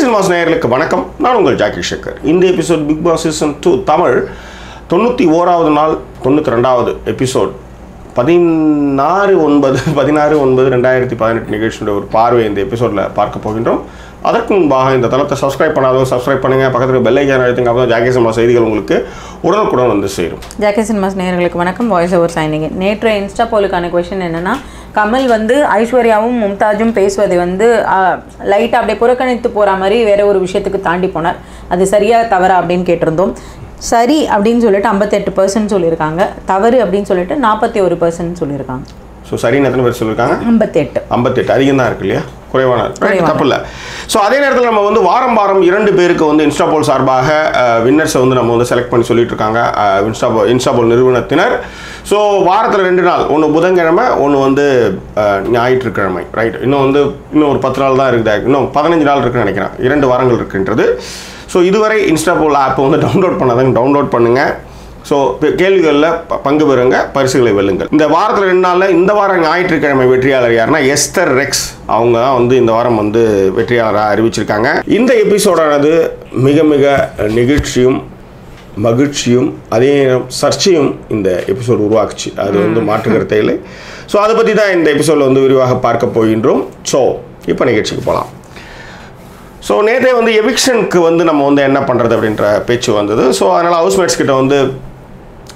ஜாக்கிசினமாஸ் நேயர்களுக்கு வணக்கம். நான் உங்கள் ஜாக்கி சேகர். இந்த episode Bigg Boss season 2 Tamil 91வது நாள் 92வது எபிசோட் 16/9/2018 நிகழ்ச்சியுடைய ஒரு பார்வை இந்த எபிசோடில் பார்க்க போகின்றோம். அதற்கு முன்பாக இந்த தளத்தை சப்ஸ்கிரைப் பண்ணாதவங்க சப்ஸ்கிரைப் பண்ணுங்கள். பக்கத்தில் பெல் ஐக்கான் அழுத்துங்க. அப்போ ஜாக்கிசினமாஸ் செய்திகள் உங்களுக்கு உடனுக்குடன் வந்து சேரும். ஜாக்கிசினமாஸ் நேயர்களுக்கு வணக்கம். Voice over signing. நேற்று இன்ஸ்டா போலுக்கான கொஸ்டின் என்னென்னா, கமல் வந்து ஐஸ்வர்யாவும் மும்தாஜும் பேசுவதை வந்து லைட்டாக அப்படியே புறக்கணித்து போகிற மாதிரி வேற ஒரு விஷயத்துக்கு தாண்டி போனார். அது சரியா தவறா அப்படின்னு கேட்டிருந்தோம். சரி அப்படின்னு சொல்லிட்டு 58% சொல்லியிருக்காங்க. தவறு அப்படின்னு சொல்லிட்டு 41% சொல்லியிருக்காங்க. ஸோ சரின்னு எத்தனை பேர் சொல்லியிருக்காங்க? 58 அதிகம் தான் இருக்கு இல்லையா? குறைவான தப்பு இல்லை. ஸோ அதே நேரத்தில் நம்ம வந்து வாரம் 2 பேருக்கு வந்து இன்ஸ்டா போல் சார்பாக வின்னர்ஸை வந்து நம்ம வந்து செலக்ட் பண்ணி சொல்லிட்டு இருக்காங்க இன்ஸ்டா போல் நிறுவனத்தினர். ஸோ வாரத்தில் 2 நாள், ஒன்று புதன்கிழமை, ஒன்று வந்து ஞாயிற்றுக்கிழமை, ரைட். இன்னும் ஒரு 10 நாள் தான் இருக்குது, இன்னும் 15 நாள் இருக்குன்னு நினைக்கிறேன். 2 வாரங்கள் இருக்குன்றது. ஸோ இதுவரை இன்ஸ்டா போல் ஆப்பை வந்து டவுன்லோட் பண்ணாதாங்க டவுன்லோட் பண்ணுங்கள். ஸோ கேள்விகளில் பங்கு பெறுங்க, பரிசுகளை வெல்லுங்கள். இந்த வாரத்தில் 2 நாளில் இந்த வாரம் ஞாயிற்றுக்கிழமை வெற்றியாளர் யாருன்னா எஸ்தர் ரெக்ஸ். அவங்க தான் வந்து இந்த வாரம் வந்து வெற்றியாளராக அறிவிச்சிருக்காங்க. இந்த எபிசோடானது மிக மிக நிகழ்ச்சியும் மகிழ்ச்சியும் அதே நேரம் சர்ச்சையும் இந்த எபிசோடு உருவாக்குச்சு. அது வந்து மாற்றுக்கருத்தே இல்லை. ஸோ அதை பற்றி தான் இந்த எபிசோடில் வந்து விரிவாக பார்க்க போகின்றோம். ஸோ இப்போ நிகழ்ச்சிக்கு போகலாம். ஸோ நேற்றே வந்து எவிக்ஷனுக்கு வந்து நம்ம வந்து என்ன பண்ணுறது அப்படின்ற பேச்சு வந்தது. ஸோ அதனால் ஹவுஸ்மேட்ஸ் கிட்ட வந்து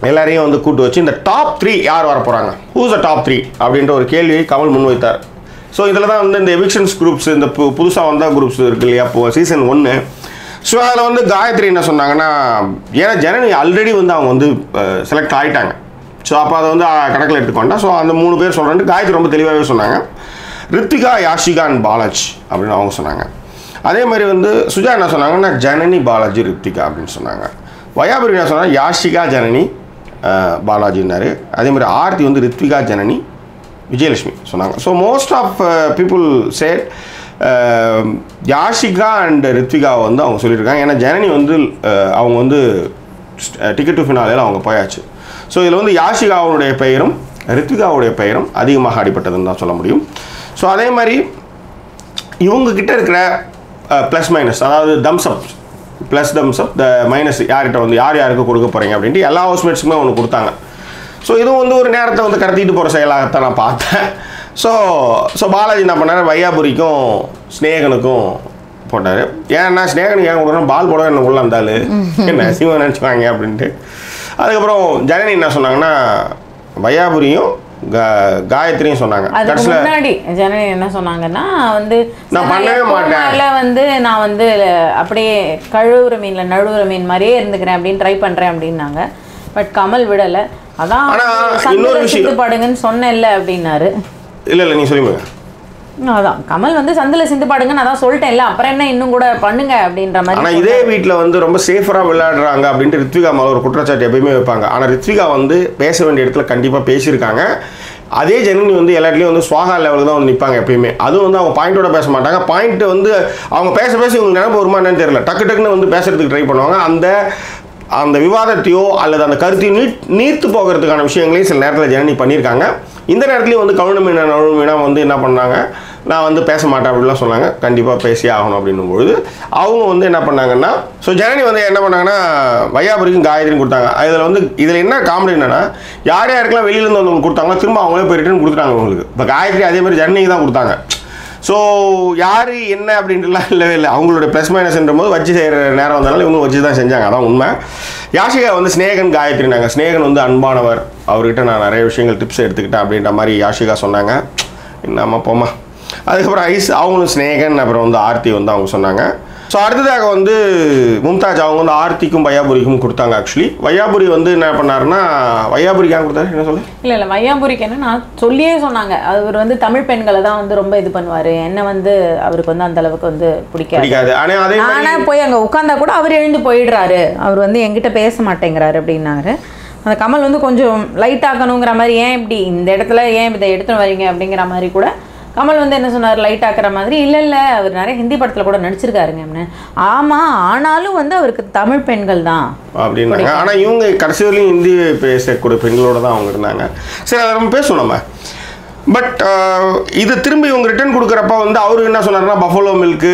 எல்லாரையும் வந்து கூட்டு வச்சு இந்த டாப் 3 யார் வர போகிறாங்க, ஹூஸ் த டாப் 3 அப்படின்ற ஒரு கேள்வியை கமல் முன்வைத்தார். ஸோ இதில் தான் வந்து இந்த எவிக்ஷன்ஸ் குரூப்ஸ், இந்த புதுசாக வந்த குரூப்ஸ் இருக்கு இல்லையா, இப்போ சீசன் 1. ஸோ அதில் வந்து காயத்ரி என்ன சொன்னாங்கன்னா, ஏன்னா ஜனனி ஆல்ரெடி வந்து அவங்க வந்து செலக்ட் ஆகிட்டாங்க. ஸோ அப்போ அதை வந்து கணக்கில் எடுத்துக்கொண்டா. ஸோ அந்த 3 பேர் சொல்கிறேன்ட்டு காயத்ரி ரொம்ப தெளிவாகவே சொன்னாங்க. ரித்திகா, யாஷிகா அண்ட் பாலாஜி அப்படின்னு அவங்க சொன்னாங்க. அதே மாதிரி வந்து சுஜா என்ன சொன்னாங்கன்னா, ஜனனி, பாலாஜி, ரித்திகா அப்படின்னு சொன்னாங்க. வயாபுரி என்ன சொன்னாங்க, யாஷிகா, ஜனனி, பாலாஜின்னாரு. அதே மாதிரி ஆர்த்தி வந்து ரித்விகா, ஜனனி, விஜயலட்சுமி சொன்னாங்க. So most of people said Yashika and ரித்விகாவை வந்து அவங்க சொல்லியிருக்காங்க. ஏன்னா ஜனனி வந்து அவங்க வந்து டிக்கெட் டு ஃபினாலேயில் அவங்க போயாச்சு. ஸோ இதில் வந்து யாஷிகாவுடைய பெயரும் ரித்விகாவுடைய பெயரும் அதிகமாக அடிபட்டதுன்னு தான் சொல்ல முடியும். ஸோ அதே மாதிரி இவங்கக்கிட்ட இருக்கிற ப்ளஸ் மைனஸ், அதாவது தம்ஸ்அப் ப்ளஸ் தம்ஸ்அப் த மைனஸ் யார்கிட்ட வந்து யாருக்கு கொடுக்க போகிறீங்க அப்படின்ட்டு எல்லா ஹவுஸ்மேட்ஸுக்குமே ஒன்று கொடுத்தாங்க. ஸோ இதுவும் வந்து ஒரு நேரத்தை வந்து கடத்திட்டு போகிற செயலாகத்தான் நான் பார்த்தேன். ஸோ பாலாஜி என்ன பண்ணார், வையாபுரிக்கும் ஸ்னேகனுக்கும் போட்டார். ஏன்னா ஸ்னேகனுக்கு ஏன் கொடுக்குறோம், பால் போட என்ன உள்ள இருந்தாலும் என்ன சிவன் நினச்சிவாங்க அப்படின்ட்டு. அதுக்கப்புறம் ஜனனி என்ன சொன்னாங்கன்னா, வையாபுரியும் காயத்ரியும் சொன்னாங்க. முன்னாடி ஜனனி என்ன சொன்னாங்கன்னா, வந்து நான் பண்ணவே மாட்டேன், வந்து நான் வந்து அப்படியே கழுவுற மீன்ல நழுவுற மீன் மாதிரியே இருந்துக்கிறேன் அப்படின்னு ட்ரை பண்றேன் அப்படின்னாங்க. பட் கமல் விடலை. அதான் இன்னொரு விஷயம் பாடுங்கன்னு சொன்னேன்ல அப்படின்னாரு. இல்லை நீ சொல்லுங்க. அதான் கமல் வந்து சந்தில சிந்து பாடுங்கன்னு அதான் சொல்லிட்டேன்ல, அப்புறம் என்ன இன்னும் கூட பண்ணுங்க அப்படின்ற மாதிரி. ஆனால் இதே வீட்டில் வந்து ரொம்ப சேஃபராக விளையாடுறாங்க அப்படின்ட்டு ரித்விகா மேலே ஒரு குற்றச்சாட்டு எப்பயுமே வைப்பாங்க. ஆனால் ரித்விகா வந்து பேச வேண்டிய இடத்துல கண்டிப்பாக பேசியிருக்காங்க. அதே ஜனனி வந்து எல்லா இடத்துலையும் வந்து சுவாகா லெவலுக்கு தான் வந்து நிற்பாங்க எப்பயுமே. அதுவும் வந்து அவங்க பாயிண்டோட பேச மாட்டாங்க. பாயிண்ட் வந்து அவங்க பேச இவங்க நினைப்பு வருமா என்னன்னு தெரியல, டக்குன்னு வந்து பேசுறதுக்கு ட்ரை பண்ணுவாங்க. அந்த விவாதத்தையோ அல்லது அந்த கருத்தையும் நீர்த்து போகிறதுக்கான விஷயங்களையும் சில நேரத்தில் ஜனனி பண்ணியிருக்காங்க. இந்த நேரத்துலையும் வந்து கவுன மீனா வந்து என்ன பண்ணாங்க, நான் வந்து பேச மாட்டேன் அப்படின்லாம் சொன்னாங்க. கண்டிப்பாக பேசியே ஆகணும் அப்படின்னும் பொழுது அவங்க வந்து என்ன பண்ணாங்கன்னா, ஸோ ஜனனி வந்து என்ன பண்ணாங்கன்னா வையாபுரிக்கும் காயத்ரியும் கொடுத்தாங்க. இதில் என்ன காமெடி என்னன்னா, யாருக்கெல்லாம் வெளியிலேருந்து வந்து கொடுத்தாங்களோ திரும்ப அவங்களே போய் ரிட்டர்ன் கொடுத்துட்டாங்க அவங்களுக்கு. இப்போ காயத்ரி அதே மாதிரி ஜனனிக்கு தான் கொடுத்தாங்க. ஸோ யார் என்ன அப்படின்ட்டுலாம் இல்லவே இல்லை. அவங்களுடைய ப்ளஸ் மைனஸ்ன்ற போது வச்சு செய்கிற நேரம் வந்தனால இவங்க வச்சு தான் செஞ்சாங்க. அதான் உண்மை. யாஷிகா வந்து ஸ்னேகன் காயத்ரினாங்க. ஸ்னேகன் வந்து அன்பானவர், அவர்கிட்ட நான் நிறைய விஷயங்கள் டிப்ஸ் எடுத்துக்கிட்டேன் அப்படின்ற மாதிரி யாஷிகா சொன்னாங்க. என்னம்மா போமா. அதுக்கப்புறம் அவங்களும் ஸ்னேகன், அப்புறம் வந்து ஆர்த்தி வந்து அவங்க சொன்னாங்க. ஸோ அடுத்ததாக வந்து மும்தாஜ் அவங்க வந்து ஆர்த்திக்கும் வையாபுரிக்கும் கொடுத்தாங்க. ஆக்சுவலி வையாபுரி வந்து என்ன பண்ணாருன்னா, வையாபுரிக்கு ஏன் கொடுத்தாரு என்ன சொல்ல இல்லை வையாபுரிக்கு என்னன்னா சொல்லியே சொன்னாங்க, அவர் வந்து தமிழ் பெண்களை தான் வந்து ரொம்ப இது பண்ணுவார், என்ன வந்து அவருக்கு வந்து அந்த அளவுக்கு வந்து பிடிக்காது. ஆனால் போய் அங்கே உட்காந்தா கூட அவர் எழுந்து போயிடுறாரு, அவர் வந்து என்கிட்ட பேச மாட்டேங்கிறாரு அப்படின்னாரு. அந்த கமல் வந்து கொஞ்சம் லைட் ஆக்கணுங்கிற மாதிரி, ஏன் இப்படி இந்த இடத்துல ஏன் இதை எடுத்துன்னு வரீங்க அப்படிங்கிற மாதிரி கூட கமல் வந்து என்ன சொன்னார், லைட் ஆக்குற மாதிரி. இல்லை அவர் நிறைய ஹிந்தி படத்தில் கூட நடிச்சிருக்காருங்க அப்படின்னு. ஆமாம், ஆனாலும் வந்து அவருக்கு தமிழ் பெண்கள் தான் அப்படின்னாங்க. ஆனால் இவங்க கடைசி வரையும் ஹிந்தி பேசக்கூடிய பெண்களோட தான் அவங்க இருந்தாங்க. சரி, அதை நம்ம பேசுவோம். நம்ம பட் இது திரும்பி இவங்க ரிட்டர்ன் கொடுக்குறப்ப வந்து அவரு என்ன சொன்னார்னா buffalo milk,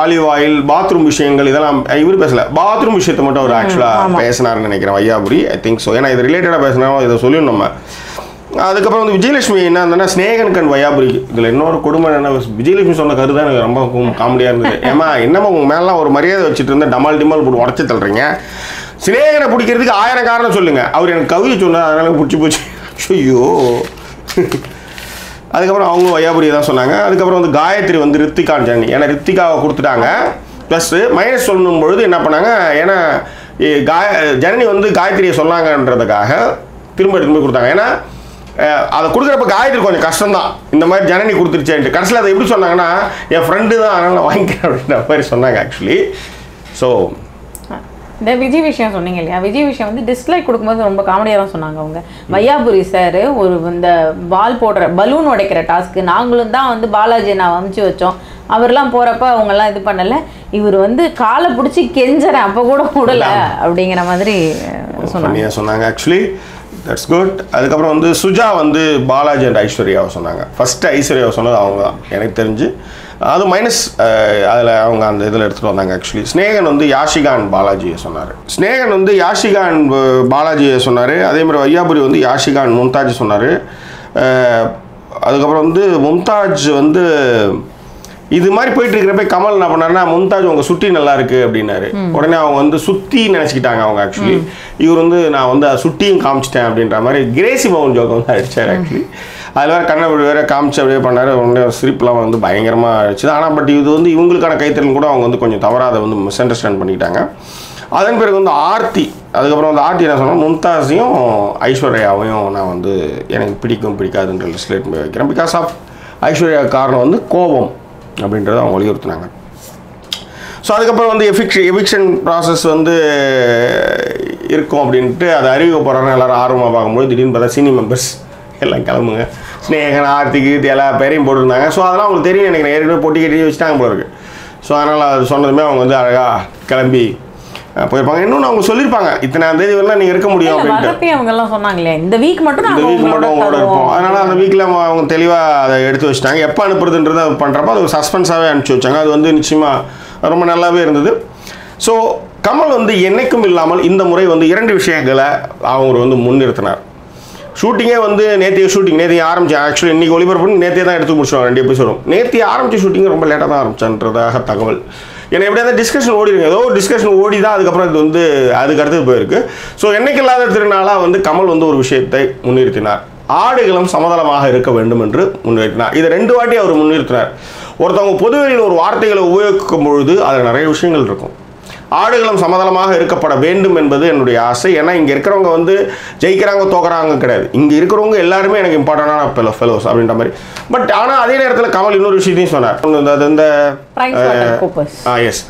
olive oil, bathroom விஷயங்கள் இதெல்லாம் இவர் பேசல. பாத்ரூம் விஷயத்தை மட்டும் அவர் ஆக்சுவலாக பேசினார்னு நினைக்கிறேன் வையாபுரி. ஐ திங்க் ஸோ. ஏன்னா இது ரிலேட்டடாக பேசினா இதை சொல்லியும் நம்ம. அதுக்கப்புறம் வந்து விஜயலட்சுமி என்ன இருந்ததுன்னா ஸ்னேகன் கண் வையாபுரி. இதில் இன்னொரு கொடுமை என்ன, விஜயலட்சுமி சொன்ன கருத்து தான் எனக்கு ரொம்ப காமெடியாக இருந்தது. ஏமா என்னம்மா உங்கள் மேலாம் ஒரு மரியாதை வச்சுட்டு இருந்தால் டமால் டிமால் போட்டு உடச்சி தள்ளுறீங்க. ஸ்னேகனை பிடிக்கிறதுக்கு 1000 காரணம் சொல்லுங்கள். அவர் எனக்கு கவிதை சொன்னார், அதனால பிடிச்சி போச்சு. ஐயோ. அதுக்கப்புறம் அவங்க வையாபுரி தான் சொன்னாங்க. அதுக்கப்புறம் வந்து காயத்ரி வந்து ரித்திகான் ஜனனி, ஏன்னா ரித்திகாவை கொடுத்துட்டாங்க. ப்ளஸ் மைனஸ் சொல்லணும் பொழுது என்ன பண்ணாங்க, ஏன்னா ஜனனி வந்து காயத்ரியை சொன்னாங்கன்றதுக்காக திரும்ப கொடுத்தாங்க. ஏன்னா அதை கொடுக்குறப்ப காயத்ரி கொஞ்சம் கஷ்டம்தான், இந்த மாதிரி ஜனனி கொடுத்துருச்சேன்ட்டு. கடைசியில் அதை எப்படி சொன்னாங்கன்னா என் ஃப்ரெண்டு தான் அதனால் நான் வாங்கிக்கிறேன் அப்படின்ற மாதிரி சொன்னாங்க ஆக்சுவலி. ஸோ இந்த விஜய் விஷயம் சொன்னீங்க இல்லையா, விஜய் விஷயம் வந்து டிஸ்லைக் கொடுக்கும்போது ரொம்ப காமெடியாக தான் சொன்னாங்க அவங்க. வையாபுரி சார் ஒரு இந்த பால் போடுற பலூன் உடைக்கிற டாஸ்க்கு நாங்களும் தான் வந்து பாலாஜி நான் அமுச்சு வச்சோம், அவர்லாம் போகிறப்ப அவங்கெல்லாம் இது பண்ணலை, இவர் வந்து காலை பிடிச்சி கெஞ்சறேன் அப்போ கூட விடலை அப்படிங்கிற மாதிரி சொன்னாங்க ஆக்சுவலி. That's good. அதுக்கப்புறம் வந்து சுஜா வந்து பாலாஜி அண்ட் ஐஸ்வர்யாவை சொன்னாங்க. ஃபஸ்ட்டு ஐஸ்வர்யாவை சொன்னது அவங்க தான் எனக்கு தெரிஞ்சு. அது மைனஸ் அதில் அவங்க அந்த இதில் எடுத்துகிட்டு வந்தாங்க ஆக்சுவலி. ஸ்னேகன் வந்து யாஷிகான் பாலாஜியை சொன்னார். ஸ்னேகன் வந்து யாஷிகான் பாலாஜியை சொன்னார். அதேமாதிரி வையாபுரி வந்து யாஷிகான் மும்தாஜ் சொன்னார். அதுக்கப்புறம் வந்து மும்தாஜ் வந்து இது மாதிரி போயிட்டு இருக்கிறப்ப கமல் என்ன பண்ணாருன்னா மும்தாஜ் உங்கள் சுட்டி நல்லா இருக்கு அப்படின்னாரு. உடனே அவங்க வந்து சுத்தி நினச்சிக்கிட்டாங்க அவங்க ஆக்சுவலி. இவர் வந்து நான் வந்து சுட்டியும் காமிச்சிட்டேன் அப்படின்ற மாதிரி கிரேசி மோகன் ஜோக்கை வந்து அடித்தார் ஆக்சுவலி. அதில் வேறு கண்ணை வேறு காமிச்சு அப்படியே பண்ணார். உடனே சிரிப்புலாம் வந்து பயங்கரமாக அடிச்சுது. ஆனால் பட் இது வந்து இவங்களுக்கான கைத்தறல் கூட அவங்க வந்து கொஞ்சம் தவறாக வந்து மிஸ் அண்டர்ஸ்டாண்ட் பண்ணிக்கிட்டாங்க. அதன் பிறகு வந்து ஆர்த்தி, அதுக்கப்புறம் வந்து ஆர்த்தி என்ன சொன்னால் மும்தாஸையும் ஐஸ்வர்யாவையும் நான் வந்து எனக்கு பிடிக்காதுன்ற லிஸ்ட்டில் எடுத்து போய் வைக்கிறேன். பிகாஸ் ஆஃப் ஐஸ்வர்யா காரணம் வந்து கோபம் அப்படின்றத அவங்க வலியுறுத்தினாங்க. ஸோ அதுக்கப்புறம் வந்து எவிக்ஷன் ப்ராசஸ் வந்து இருக்கும் அப்படின்ட்டு அதை அறிவிக்க போகிறாங்க. எல்லோரும் ஆர்வமாக பார்க்கும்போது திடீர்னு பார்த்தா சீனி மெம்பர்ஸ் எல்லாம் கிளம்புங்க, ஸ்னேகன், ஆர்த்தி, கீர்த்தி எல்லா பேரையும் போட்டிருந்தாங்க. ஸோ அதெல்லாம் அவங்களுக்கு தெரியும் நினைக்கிறேன், ஏற்கனவே போட்டி கட்டி வச்சுட்டாங்க போல இருக்குது. ஸோ அதனால் அது சொன்னதுமே அவங்க வந்து அழகாக கிளம்பி போயிருப்பாங்க. இன்னொன்று அவங்க சொல்லியிருப்பாங்க இத்தனாம் தேதி வரலாம் நீங்கள் இருக்க முடியும் அப்படின்ட்டு. அவங்கெல்லாம் சொன்னாங்களே இந்த வீக் மட்டும் உங்களோட இருப்போம். அதனால் அந்த வீக்கில் அவங்க தெளிவாக அதை எடுத்து வச்சுட்டாங்க. எப்போ அனுப்புறதுன்றதை பண்ணுறப்போ அது சஸ்பென்ஸாகவே அனுப்பிச்சி வச்சாங்க. அது வந்து நிச்சயமாக ரொம்ப நல்லாவே இருந்தது. ஸோ கமல் வந்து என்னைக்கும் இல்லாமல் இந்த முறை வந்து 2 விஷயங்களை அவங்க வந்து முன்னிறுத்தினார். ஷூட்டிங்கே வந்து நேற்றைய ஆரம்பிச்சு ஆக்சுவலி இன்றைக்கி ஒளிபரப்பு நேற்றே தான் எடுத்து முடிச்சுவாங்க 2 எபிசோடும். நேற்று ஆரம்பித்த ஷூட்டிங் ரொம்ப லேட்டாக தான் ஆரம்பிச்சான்றதாக தகவல். ஏன்னா எப்படியா டிஸ்கஷன் ஓடிடுங்க, ஏதோ ஒரு டிஸ்கஷன் ஓடி தான் அதுக்கப்புறம் இது வந்து அதுக்கு அடுத்தது போயிருக்கு. ஸோ என்னைக்கு இல்லாத திருநாளாக வந்து கமல் வந்து ஒரு விஷயத்தை முன்னிறுத்தினார். ஆடுகளம் சமதளமாக இருக்க வேண்டும் என்று முன்னிறுத்தினார். இதை 2 வாட்டி அவர் முன்னிறுத்தினார். ஒருத்தவங்க பொதுவெளியில் ஒரு வார்த்தைகளை உபயோகிக்கும் பொழுது அதில் நிறைய விஷயங்கள் இருக்கும். ஆடுகளம் சமதளமாக இருக்கப்பட வேண்டும் என்பது என்னுடைய ஆசை. ஏன்னா இங்கே இருக்கிறவங்க வந்து ஜெயிக்கிறாங்க தோக்குறாங்க கிடையாது, இங்கே இருக்கிறவங்க எல்லாருமே எனக்கு இம்பார்ட்டண்டான ஃபெலோஸ் அப்படின்ற மாதிரி. பட் ஆனால் அதே நேரத்தில் கமல் இன்னொரு விஷயத்தையும் சொன்னார். இந்த எஸ்,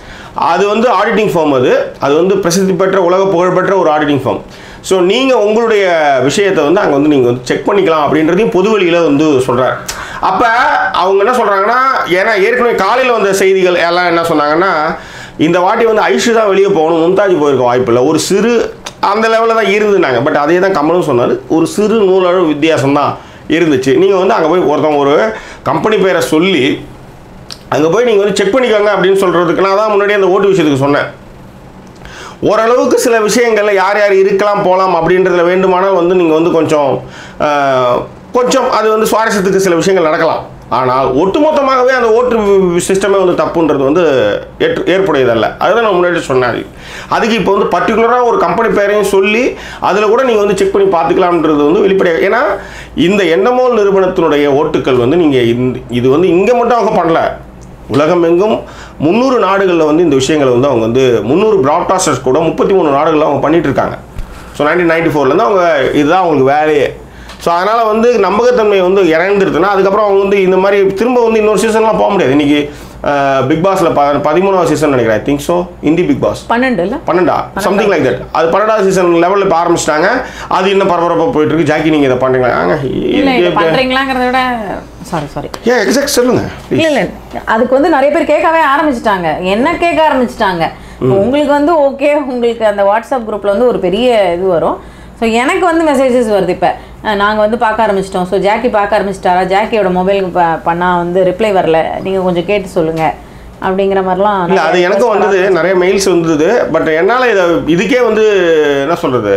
அது வந்து ஆடிட்டிங் ஃபார்ம், அது வந்து பிரசித்தி பெற்ற உலக புகழ்பெற்ற ஒரு ஆடிட்டிங் ஃபார்ம். ஸோ நீங்கள் உங்களுடைய விஷயத்தை வந்து அங்கே வந்து நீங்கள் வந்து செக் பண்ணிக்கலாம் அப்படின்றதையும் பொதுவெளியில் வந்து சொல்கிறார். அப்போ அவங்க என்ன சொல்கிறாங்கன்னா, ஏன்னா ஏற்கனவே காலையில் வந்த செய்திகள் எல்லாம் என்ன சொன்னாங்கன்னா, இந்த வாட்டி வந்து ஐஷு தான் வெளியே போகணும், மும்தாஜ் போயிருக்க வாய்ப்பு இல்லை, ஒரு சிறு அந்த லெவலில் தான் இருந்துனாங்க. பட் அதே தான் கமலும் சொன்னார், ஒரு சிறு நூலளவு வித்தியாசம்தான் இருந்துச்சு. நீங்கள் வந்து அங்கே போய் ஒருத்தவங்க ஒரு கம்பெனி பேரை சொல்லி அங்கே போய் நீங்கள் வந்து செக் பண்ணிக்கோங்க அப்படின்னு சொல்கிறதுக்கு நான் தான் முன்னாடி அந்த ஓட்டு விஷயத்துக்கு சொன்னேன். ஓரளவுக்கு சில விஷயங்களில் யார் யார் இருக்கலாம் போகலாம் அப்படின்றதுல வேண்டுமானால் வந்து நீங்கள் வந்து கொஞ்சம் அது வந்து சுவாரஸ்யத்துக்கு சில விஷயங்கள் நடக்கலாம். ஆனால் ஒட்டுமொத்தமாகவே அந்த ஓட்டு சிஸ்டமே வந்து தப்புன்றது வந்து ஏற்புடையதல்ல. அதுதான் நான் முன்னாடி சொன்னேன். அதுக்கு இப்போ வந்து பர்டிகுலராக ஒரு கம்பெனி பேரையும் சொல்லி அதில் கூட நீங்கள் வந்து செக் பண்ணி பார்த்துக்கலாம்ன்றது வந்து வெளிப்படையாக. ஏன்னா இந்த எண்ணமோல் நிறுவனத்தினுடைய ஓட்டுக்கள் வந்து நீங்கள் இது வந்து இங்கே மட்டும் அவங்க பண்ணல, உலகம் எங்கும் 300 நாடுகளில் வந்து இந்த விஷயங்களை வந்து அவங்க வந்து 300 ப்ராட்காஸ்டர்ஸ் கூட 33 நாடுகளில் அவங்க பண்ணிகிட்டு இருக்காங்க. ஸோ 1994 அவங்க இதுதான் அவங்களுக்கு வேலையே. ஸோ அதனால் வந்து நம்பகத்தன்மை வந்து இறந்துருதுன்னா அதுக்கப்புறம் அவங்க வந்து இந்த மாதிரி திரும்ப வந்து இன்னொரு சீசன்லாம் போக முடியாது. இன்றைக்கி பிக் பாஸில் 13வது சீசன் நினைக்கிறேன், I think so. Hindi Bigg Boss 12 something like that. அது 12வது சீசன் லெவலில் இப்போ ஆரம்பிச்சிட்டாங்க. அது இன்னும் பரபரப்பாக போயிட்டு இருக்கு. ஜாக்கி நீங்கள் இதை பண்ணுறீங்களாங்கிறத விட சாரி ஏன் எக்ஸாக்ட் சொல்லுங்கள். இல்லை அதுக்கு வந்து நிறைய பேர் கேட்கவே ஆரம்பிச்சிட்டாங்க. என்ன கேட்க ஆரம்பிச்சிட்டாங்க, உங்களுக்கு வந்து ஓகே, உங்களுக்கு அந்த வாட்ஸ்அப் குரூப்பில் வந்து ஒரு பெரிய இது வரும். ஸோ எனக்கு வந்து மெசேஜஸ் வருது. இப்போ நாங்கள் வந்து பார்க்க ஆரம்பிச்சிட்டோம். ஸோ ஜாக்கி பார்க்க ஆரம்பிச்சிட்டாரா, ஜாக்கியோட மொபைலுக்கு பண்ணால் வந்து ரிப்ளை வரல, நீங்கள் கொஞ்சம் கேட்டு சொல்லுங்கள் அப்படிங்கிற மாதிரிலாம். இல்லை அது எனக்கும் வந்தது, நிறைய மெயில்ஸ் வந்தது. பட் என்னால் இதுக்கே வந்து என்ன சொல்கிறது,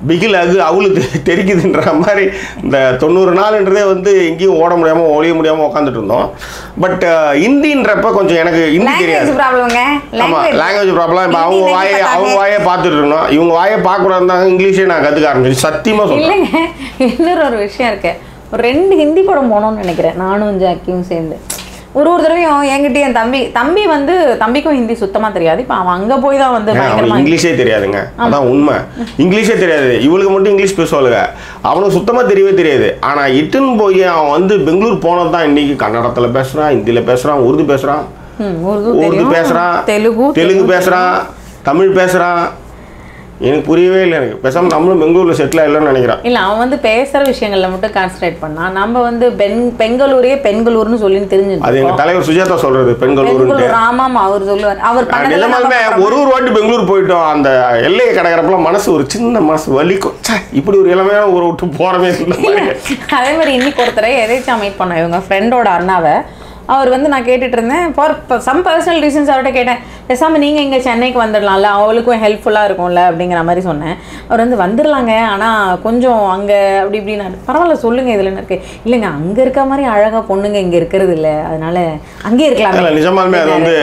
பிகில் அவளுக்கு தெரிக்குதுன்ற மாதிரி இந்த 90 நாள்ன்றதே வந்து எங்கேயும் ஓட முடியாமல் ஒழிய முடியாமல் உட்காந்துட்டு இருந்தோம். பட் ஹிந்தின்றப்ப கொஞ்சம் எனக்கு ஹிந்தி தெரியாது. ஆமாம், லாங்குவேஜ் ப்ராப்ளம். இப்போ அவங்க வாயை பார்த்துட்டு இருந்தோம், இவங்க வாயை பார்க்கக்கூடாது, இங்கிலீஷே நான் கற்றுக்க ஆரம்பிச்சேன் சத்தியமாக சொல்லுங்க. இன்னொரு ஒரு விஷயம் இருக்கு, ஒரு 2 ஹிந்தி படம் போனோம்னு நினைக்கிறேன் நானும் ஜாக்கியும் சேர்ந்து. ஒரு தடவையும் என்கிட்ட என் தம்பி வந்து தம்பிக்கும் ஹிந்தி சுத்தமாக தெரியாது. இப்போ அவன் அங்கே போய் தான் வந்து இங்கிலீஷே தெரியாதுங்க, அதான் உண்மை. இங்கிலீஷே தெரியாது, இவளுக்கு மட்டும் இங்கிலீஷ் பேசுவாளுங்க, அவனுக்கு சுத்தமாக தெரியவே தெரியாது. ஆனால் இட்டுன்னு போய் அவன் வந்து பெங்களூர் போனது தான் இன்னைக்கு கன்னடத்தில் பேசுகிறான், ஹிந்தியில் பேசுகிறான், உருது பேசுகிறான், உருது பேசுகிறான், தெலுங்கு பேசுகிறான், தமிழ் பேசுகிறான். எனக்கு புரியவே இல்லை. எனக்கு பேசாமல் நம்மளும் பெங்களூரில் செட்டில் ஆகலன்னு நினைக்கிறேன். இல்லை, அவன் வந்து பேசுகிற விஷயங்களில் மட்டும் கான்சன்ட்ரேட் பண்ணான். நம்ம வந்து பெங்களூரே பெண்களூர்னு சொல்லி தெரிஞ்சு, அது எங்கள் தலைவர் சுஜாதா சொல்கிறது பெங்களூர். ஆமாம், அவர் சொல்லுவார். அவர் நிஜமாலுமே ஒரு வாட்டி பெங்களூர் போயிட்டோம், அந்த எல்லையை கடக்கிறப்பெல்லாம் மனசு ஒரு சின்ன மனசு வலிக்கும். இப்படி ஒரு இளமையான ஊரை விட்டு போகிறமே. அதே மாதிரி இன்னைக்கு ஒருத்தரை எதாச்சும் மீட் பண்ணோம், இவங்க ஃப்ரெண்டோட அண்ணாவை. அவர் வந்து நான் கேட்டுட்டு இருந்தேன், ஃபார் சம் பர்சனல் ரீசன்ஸ் அவர்கிட்ட கேட்டேன், பேசாமல் நீங்கள் இங்கே சென்னைக்கு வந்துடலாம்ல, அவளுக்கும் ஹெல்ப்ஃபுல்லாக இருக்கும்ல அப்படிங்கிற மாதிரி சொன்னேன். அவர் வந்து வந்துடலாங்க, ஆனால் கொஞ்சம் அங்கே அப்படி இப்படின்னு. பரவாயில்ல சொல்லுங்கள், இதில் என்ன இருக்குது. இல்லைங்க, அங்கே இருக்க மாதிரி அழகாக பொண்ணுங்க இங்கே இருக்கிறது இல்லை, அதனால அங்கேயே இருக்கலாம். நிஜமாலுமே அது வந்து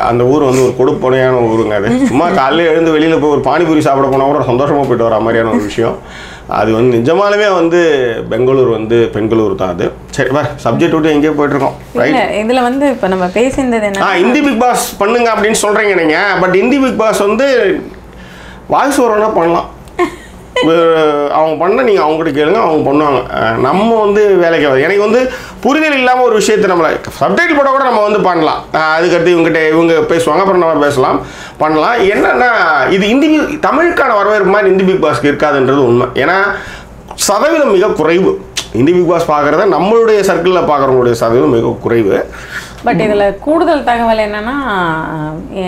அந்த ஊர் வந்து ஒரு கொடுப்பனையான ஊருங்க. அது சும்மா காலையில் எழுந்து வெளியில் போய் ஒரு பானிபூரி சாப்பிட போனால் கூட சந்தோஷமாக போயிட்டு வர மாதிரியான ஒரு விஷயம். அது வந்து நிஜமாலுமே வந்து பெங்களூர் வந்து பெண்களூர் தான் அது. சரி, சப்ஜெக்ட் விட்டு எங்கேயோ போயிட்டுருக்கோம். இதில் வந்து இப்போ நம்ம பேசியிருந்தது என்ன, ஹிந்தி பிக் பாஸ் பண்ணுங்க அப்படின்னு சொல்கிறீங்க நீங்கள். பட் ஹிந்தி பிக் பாஸ் வந்து வாய்ஸ் ஓவர்னா பண்ணலாம், அவங்க பண்ண நீங்கள் அவங்ககிட்ட கேளுங்க, அவங்க பண்ணுவாங்க. நம்ம வந்து வேலைக்கு ஆகாது. எனக்கு வந்து புரிதல் இல்லாமல் ஒரு விஷயத்தை நம்மளை சப்டைட்டில் போட கூட நம்ம வந்து பண்ணலாம். அதுக்கடுத்து இவங்க பேசுவாங்க, அப்புறம் நம்ம பண்ணலாம். என்னன்னா இது ஹிந்தி தமிழுக்கான வரவேற்பு மாதிரி ஹிந்தி பிக் பாஸ்க்கு இருக்காதுன்றது உண்மை. ஏன்னா சதவீதம் மிக குறைவு. ஹிந்தி பிக் பாஸ் பார்க்குறத நம்மளுடைய சர்க்கிளில் பார்க்குறவங்களுடைய சதவீதம் மிக குறைவு. பட் இதில் கூடுதல் தகவல் என்னன்னா,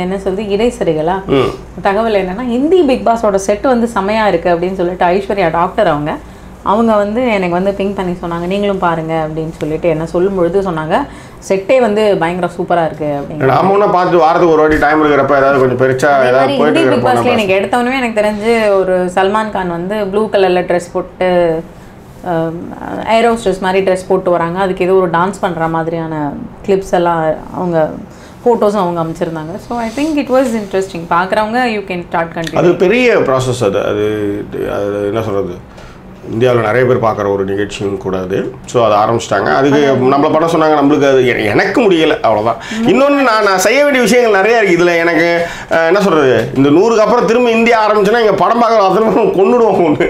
என்ன சொல்றது, இடைசரிகளா தகவல் என்னன்னா, ஹிந்தி பிக் பாஸோட செட் வந்து செமையாக இருக்குது அப்படின்னு சொல்லிட்டு ஐஸ்வர்யா டாக்டர் அவங்க வந்து எனக்கு வந்து பிங்க் பண்ணி சொன்னாங்க, நீங்களும் பாருங்க அப்படின்னு சொல்லிட்டு என்ன சொல்லும் பொழுது சொன்னாங்க, செட்டே வந்து பயங்கர சூப்பராக இருக்குது அப்படின்னு. நாம ஒன்றா பார்த்து வாரத்துக்கு ஒரு வாட்டி டைம் இருக்கிறப்ப ஏதாவது கொஞ்சம் பெருசா ஏதாவது ஹிந்தி பிக் பாஸ்ல எனக்கு எடுத்தவொடனே எனக்கு தெரிஞ்சு ஒரு சல்மான் கான் வந்து ப்ளூ கலரில் ட்ரெஸ் போட்டு ஏரோஸ்டர்ஸ் மாதிரி ட்ரெஸ் போட்டு வராங்க, அதுக்கு ஏதோ ஒரு டான்ஸ் பண்ணுற மாதிரியான கிளிப்ஸ் எல்லாம் அவங்க ஃபோட்டோஸும் அவங்க அமைச்சிருந்தாங்க. So I think it was interesting. பார்க்குறவங்க யூ கேன் ஸ்டார்ட் கண்டினியூ. அது பெரிய ப்ராசஸ். அது என்ன சொல்கிறது, இந்தியாவில் நிறைய பேர் பார்க்குற ஒரு நிகழ்ச்சியும் கூட அது. ஸோ அதை ஆரம்பிச்சிட்டாங்க. அதுக்கு நம்மளை பண்ண சொன்னாங்க, நம்மளுக்கு அது எனக்கு முடியலை, அவ்வளோதான். இன்னொன்று நான் செய்ய வேண்டிய விஷயங்கள் நிறையா இருக்குது இதில். எனக்கு என்ன சொல்கிறது, இந்த 100க்கு அப்புறம் திரும்ப இந்தியா ஆரம்பிச்சுன்னா இங்கே படம் பார்க்குற அத்தனை கொண்டுடுவோம் ஒன்று.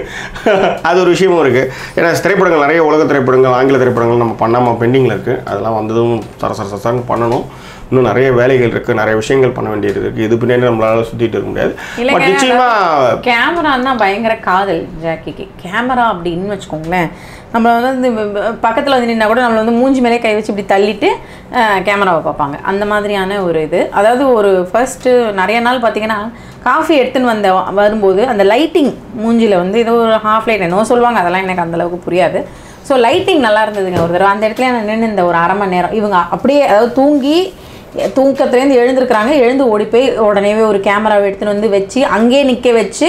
அது ஒரு விஷயமும் இருக்குது. ஏன்னா திரைப்படங்கள் நிறைய உலக திரைப்படங்கள், ஆங்கில திரைப்படங்கள் நம்ம பண்ணாமல் பெண்டிங்கில் இருக்குது. அதெல்லாம் வந்ததும் சரசரசரன்னு பண்ணணும். இன்னும் நிறைய வேலைகள் இருக்குது, நிறைய விஷயங்கள் பண்ண வேண்டியது இருக்குது. இது பின்னாடி நம்மளால சுற்றிட்டு இருக்க முடியாது. பட் நிச்சயமாக கேமரான்னா பயங்கர காதல் ஜாக்கிக்கு. கேமரா அப்படின்னு வச்சுக்கோங்களேன், நம்ம வந்து பக்கத்தில் வந்து நின்னா கூட நம்மளை வந்து மூஞ்சி மேலே கை வச்சு இப்படி தள்ளிட்டு கேமராவை பார்ப்பாங்க. அந்த மாதிரியான ஒரு இது. அதாவது ஒரு ஃபர்ஸ்ட்டு நிறைய நாள் பார்த்தீங்கன்னா காஃபி எடுத்துன்னு வரும்போது அந்த லைட்டிங் மூஞ்சியில் வந்து ஏதோ ஒரு ஹாஃப் லைட் என்னவோ சொல்லுவாங்க, அதெல்லாம் எனக்கு அந்தளவுக்கு புரியாது. ஸோ லைட்டிங் நல்லா இருந்ததுங்க ஒரு தடவை. அந்த இடத்துல நான் நின்று இந்த ஒரு 1/2 மணி நேரம் இவங்க அப்படியே, அதாவது தூக்கத்துலேருந்து எழுந்திருக்கிறாங்க, எழுந்து ஓடி போய் உடனேவே ஒரு கேமராவை எடுத்துன்னு வந்து வச்சு அங்கேயே நிற்க வச்சு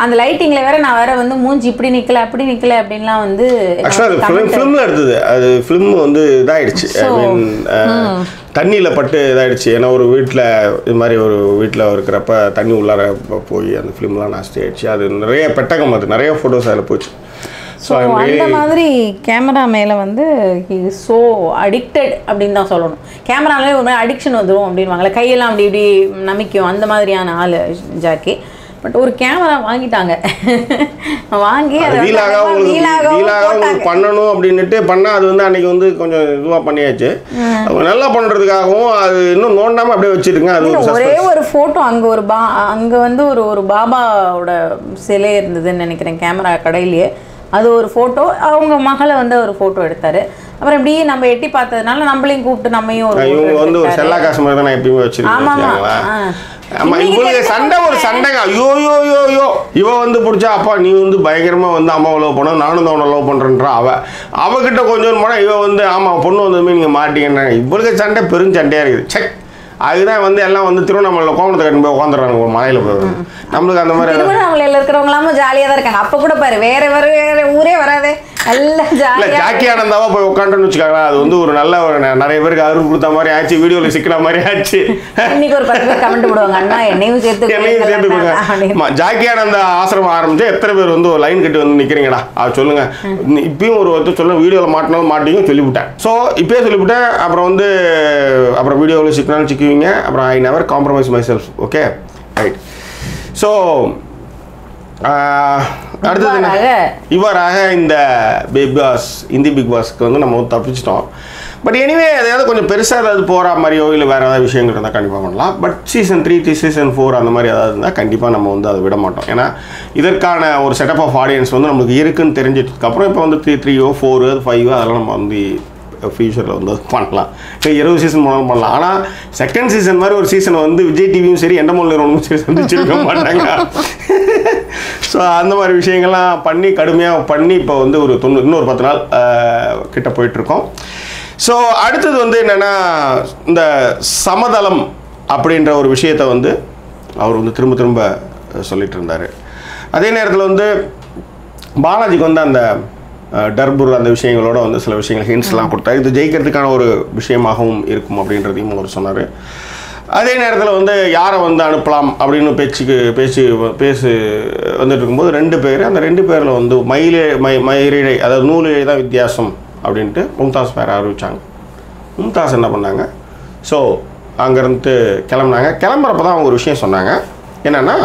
அந்த லைட்டிங்கில் வேற நான் வேற வந்து மூஞ்சி இப்படி நிற்கல அப்படி நிற்கல அப்படின்லாம் வந்து ஃபிலிமில் எடுத்தது. அது ஃபிலிம் வந்து இதாகிடுச்சு, தண்ணியில் பட்டு இதாகிடுச்சு. ஏன்னா ஒரு வீட்டில் இது மாதிரி ஒரு வீட்டில் இருக்கிறப்ப தண்ணி உள்ளார போய் அந்த ஃபிலிம்லாம் நாஸ்தி ஆகிடுச்சு. அது நிறைய பெட்டகம், அது நிறைய ஃபோட்டோஸ் அதில் போச்சு. ஸோ அந்த மாதிரி கேமரா மேலே வந்து ஹி இஸ் ஸோ அடிக்டட் அப்படின்னு தான் சொல்லணும். கேமராலே ஒரு மாதிரி அடிக்ஷன் வந்துடும் அப்படின்வாங்களே, கையெல்லாம் அப்படி இப்படி நமிக்கும், அந்த மாதிரியான ஆள் ஜாக்கி. பட் ஒரு கேமரா வாங்கிட்டாங்க, வாங்கி பண்ணணும் அப்படின்ட்டு பண்ணால் அது வந்து அன்றைக்கி வந்து கொஞ்சம் இதுவாக பண்ணியாச்சு. நல்லா பண்ணுறதுக்காகவும் அது இன்னும் நோண்டாமல் அப்படியே வச்சுருங்க. அது ஒரே ஒரு ஃபோட்டோ அங்கே வந்து ஒரு பாபாவோட சிலை இருந்ததுன்னு நினைக்கிறேன் கேமரா கடையிலேயே. அது ஒரு ஃபோட்டோ, அவங்க மகளை வந்து ஒரு ஃபோட்டோ எடுத்தார். அப்புறம் இப்படி நம்ம எட்டி பார்த்ததுனால நம்மளையும் கூப்பிட்டு நம்மையும் இவங்க வந்து ஒரு செல்லா காசு மாதிரி தான் எப்பயுமே வச்சிருக்கேன். ஆமாம், இவங்களுக்கு சண்டை ஒரு சண்டைங்க. ஐயோ இவன் வந்து பிடிச்சா அப்பா நீ வந்து பயங்கரமாக வந்து அம்மாவை லவ் பண்ண நானும் அவனை லவ் பண்ணுறேன்றா அவகிட்ட கொஞ்சம் போனால் இவன் வந்து ஆமாம் பொண்ணு வந்ததுமே நீங்கள் மாட்டீங்கன்றாங்க. இவளுக்கு சண்டை பெரும் சண்டையாக இருக்குது. செக் அதுதான் வந்து எல்லாம் வந்து திருவண்ணாமலையில் கோவணத்தை கட்டி போய் உட்காந்துறாங்க ஒரு மலையில் போய். நம்மளுக்கு அந்த மாதிரி திருவண்ணாமலையில் இருக்கிறவங்களாம் ஜாலியாக தான் இருக்காங்க. அப்போ கூட பாரு வேற ஊரே வராது எல்லாம் ஜாலியாக. ஜாக்கியானந்தாவா போய் உட்காந்துன்னு வச்சுக்காங்களா, அது வந்து ஒரு நல்ல ஒரு நிறைய பேருக்கு அருள் கொடுத்த மாதிரி ஆச்சு, வீடியோவில் சிக்கிற மாதிரி ஆச்சு. இன்னைக்கு ஒரு 10 பேர் கமெண்ட் போடுவாங்க அண்ணா என்னையும் சேர்த்து. ஜாக்கியானந்தா ஆசிரமம் ஆரம்பிச்சு எத்தனை பேர் வந்து ஒரு லைன் கட்டி வந்து நிற்கிறீங்கடா அது சொல்லுங்க. இப்பயும் ஒரு ஒருத்தர் சொல்லுங்க வீடியோவில் மாட்டினாலும் மாட்டிங்க சொல்லிவிட்டேன். ஸோ இப்பயே சொல்லிவிட்டேன். அப்புறம் வந்து அப்புறம் வீடியோவில் சிக்கினாலும் சிக்குவீங்க. அப்புறம் I never compromise my self. Okay right. So அடுத்தது இவராக இந்த பிக் பாஸ் இந்தி பிக் பாஸ்க்கு வந்து நம்ம தப்பிச்சிட்டோம். பட் எனிவே அதாவது கொஞ்சம் பெருசாக ஏதாவது போகிற மாதிரியோ இல்லை வேறு ஏதாவது விஷயங்கள் இருந்தால் கண்டிப்பாக பண்ணலாம். பட் சீசன் 3 சீசன் 4 அந்த மாதிரி ஏதாவது இருந்தால் கண்டிப்பாக நம்ம வந்து அதை விட மாட்டோம். ஏன்னா இதற்கான ஒரு செட்டப் ஆஃப் ஆடியன்ஸ் வந்து நம்மளுக்கு இருக்குன்னு தெரிஞ்சதுக்கப்புறம் இப்போ வந்து 3 4 5 அதெல்லாம் நம்ம வந்து ஃபியூச்சரில் வந்து பண்ணலாம். இப்போ 20 சீசன் மூலம் பண்ணலாம். ஆனால் செகண்ட் சீசன் மாதிரி ஒரு சீசன் வந்து விஜய் டிவியும் சரி எண்டமோல் நிறுவனமும் சரி சந்திச்சிருக்க மாட்டாங்க. ஸோ அந்த மாதிரி விஷயங்கள்லாம் பண்ணி கடுமையாக பண்ணி இப்போ வந்து ஒரு இன்னொரு 10 நாள் கிட்ட போயிட்டுருக்கோம். ஸோ அடுத்தது வந்து என்னென்னா இந்த சமதளம் அப்படின்ற ஒரு விஷயத்தை வந்து அவர் வந்து திரும்ப திரும்ப சொல்லிட்டு இருந்தார். அதே நேரத்தில் வந்து பாலாஜிக்கு வந்து அந்த டர்புர் அந்த விஷயங்களோட வந்து சில விஷயங்கள் ஹிண்ட்ஸ்லாம் கொடுத்தாரு. இது ஜெயிக்கிறதுக்கான ஒரு விஷயமாகவும் இருக்கும் அப்படின்றதையும் அவர் சொன்னார். அதே நேரத்தில் வந்து யாரை வந்து அனுப்பலாம் அப்படின்னு பேசு வந்துட்டு இருக்கும்போது 2 பேர், அந்த 2 பேரில் வந்து மயிரிழை அதாவது நூலிழை தான் வித்தியாசம் அப்படின்ட்டு மும்தாஸ் பேரை அறிவித்தாங்க. மும்தாஸ் என்ன பண்ணாங்க, ஸோ அங்கேருந்து கிளம்புனாங்க. கிளம்புறப்ப தான் அவங்க ஒரு விஷயம் சொன்னாங்க. என்னென்னா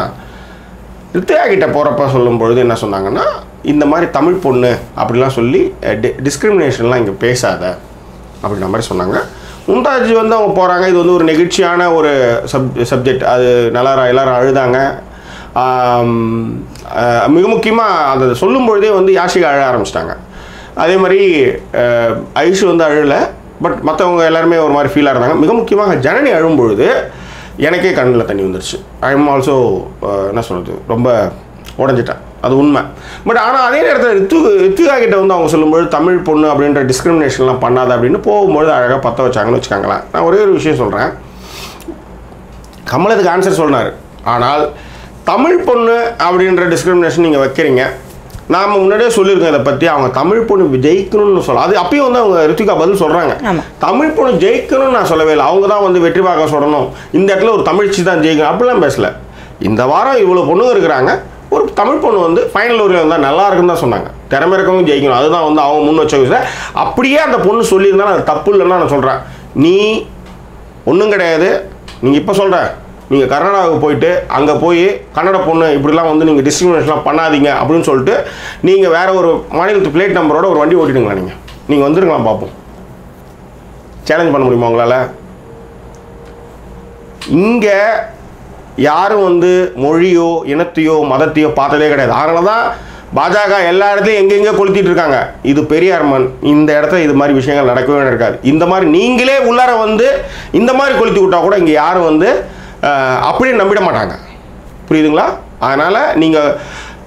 ரித்தியா கிட்ட போகிறப்ப சொல்லும்பொழுது என்ன சொன்னாங்கன்னா, இந்த மாதிரி தமிழ் பொண்ணு அப்படிலாம் சொல்லி டிஸ்கிரிமினேஷன்லாம் இங்கே பேசாத அப்படின்ற மாதிரி சொன்னாங்க. மும்தாஜ் வந்து அவங்க போகிறாங்க. இது வந்து ஒரு நெகிழ்ச்சியான ஒரு சப்ஜெக்ட். அது எல்லாரும் அழுதாங்க. மிக முக்கியமாக அதை சொல்லும்பொழுதே வந்து யாஷிகா அழ ஆரம்பிச்சிட்டாங்க. அதே மாதிரி ஐஷு வந்து அழலை, பட் மற்றவங்க எல்லாருமே ஒரு மாதிரி ஃபீலாக இருந்தாங்க. மிக முக்கியமாக ஜனனி அழும்பொழுது எனக்கே கண்ணில் தண்ணி வந்துருச்சு. ஐ எம் ஆல்சோ என்ன சொல்கிறது ரொம்ப உடஞ்சிட்டேன், அது உண்மை. பட் ஆனால் அதே நேரத்தில் ரித்திகா கிட்ட வந்து அவங்க சொல்லும்போது தமிழ் பொண்ணு அப்படின்ற டிஸ்கிரிமினேஷன்லாம் பண்ணாத அப்படின்னு போகும்போது அழகாக பற்ற வச்சாங்கன்னு வச்சுக்காங்களேன். நான் ஒரே ஒரு விஷயம் சொல்கிறேன். கமலத்துக்கு ஆன்சர் சொன்னார். ஆனால் தமிழ் பொண்ணு அப்படின்ற டிஸ்கிரிமினேஷன் நீங்கள் வைக்கிறீங்க. நாம் முன்னாடியே சொல்லியிருக்கோம் இதை பற்றி. அவங்க தமிழ் பொண்ணு ஜெயிக்கணும்னு சொல்ல, அது அப்பயும் வந்து அவங்க ரித்திகா பதில் சொல்கிறாங்க. தமிழ் பொண்ணு ஜெயிக்கணும்னு நான் சொல்லவே இல்லை. அவங்க தான் வந்து வெற்றி பார்க்க சொல்லணும், இந்த இடத்துல ஒரு தமிழ்ச்சி தான் ஜெயிக்கணும் அப்படிலாம் பேசலை. இந்த வாரம் இவ்வளோ பொண்ணுங்க இருக்கிறாங்க, ஒரு தமிழ் பொண்ணு வந்து ஃபைனல் ஊரில் வந்தால் நல்லா இருக்குன்னு தான் சொன்னாங்க. திறமை இருக்கவங்க ஜெயிக்கணும், அதுதான் வந்து அவங்க முன் வச்ச விஷயம். அப்படியே அந்த பொண்ணு சொல்லியிருந்தாலும் அது தப்பு இல்லைன்னா நான் சொல்கிறேன். நீ ஒன்றும் கிடையாது. நீங்கள் இப்போ சொல்கிறேன், நீங்கள் கர்நாடகாவுக்கு போயிட்டு அங்கே போய் கன்னட பொண்ணு இப்படிலாம் வந்து நீங்கள் டிஸ்கிரிமினேஷன்லாம் பண்ணாதீங்க அப்படின்னு சொல்லிட்டு நீங்கள் வேறு ஒரு மாநிலத்து பிளேட் நம்பரோட ஒரு வண்டி ஓட்டிடுங்களா? நீங்கள் வந்துருக்கலாம் பார்ப்போம். சேலஞ்ச் பண்ண முடியுமா உங்களால்? இங்கே யாரும் வந்து மொழியோ இனத்தையோ மதத்தையோ பார்த்ததே கிடையாது. அதனால தான் பாஜக எல்லா இடத்துலையும் எங்கெங்கே கொளுத்திட்டு இருக்காங்க. இது பெரியார் மண், இந்த இடத்துல இது மாதிரி விஷயங்கள் நடக்கவே நடக்காது. இந்த மாதிரி நீங்களே உள்ளார வந்து இந்த மாதிரி கொளுத்தி விட்டால் கூட இங்கே யாரும் வந்து அப்படியே நம்பிட மாட்டாங்க. புரியுதுங்களா? அதனால் நீங்கள்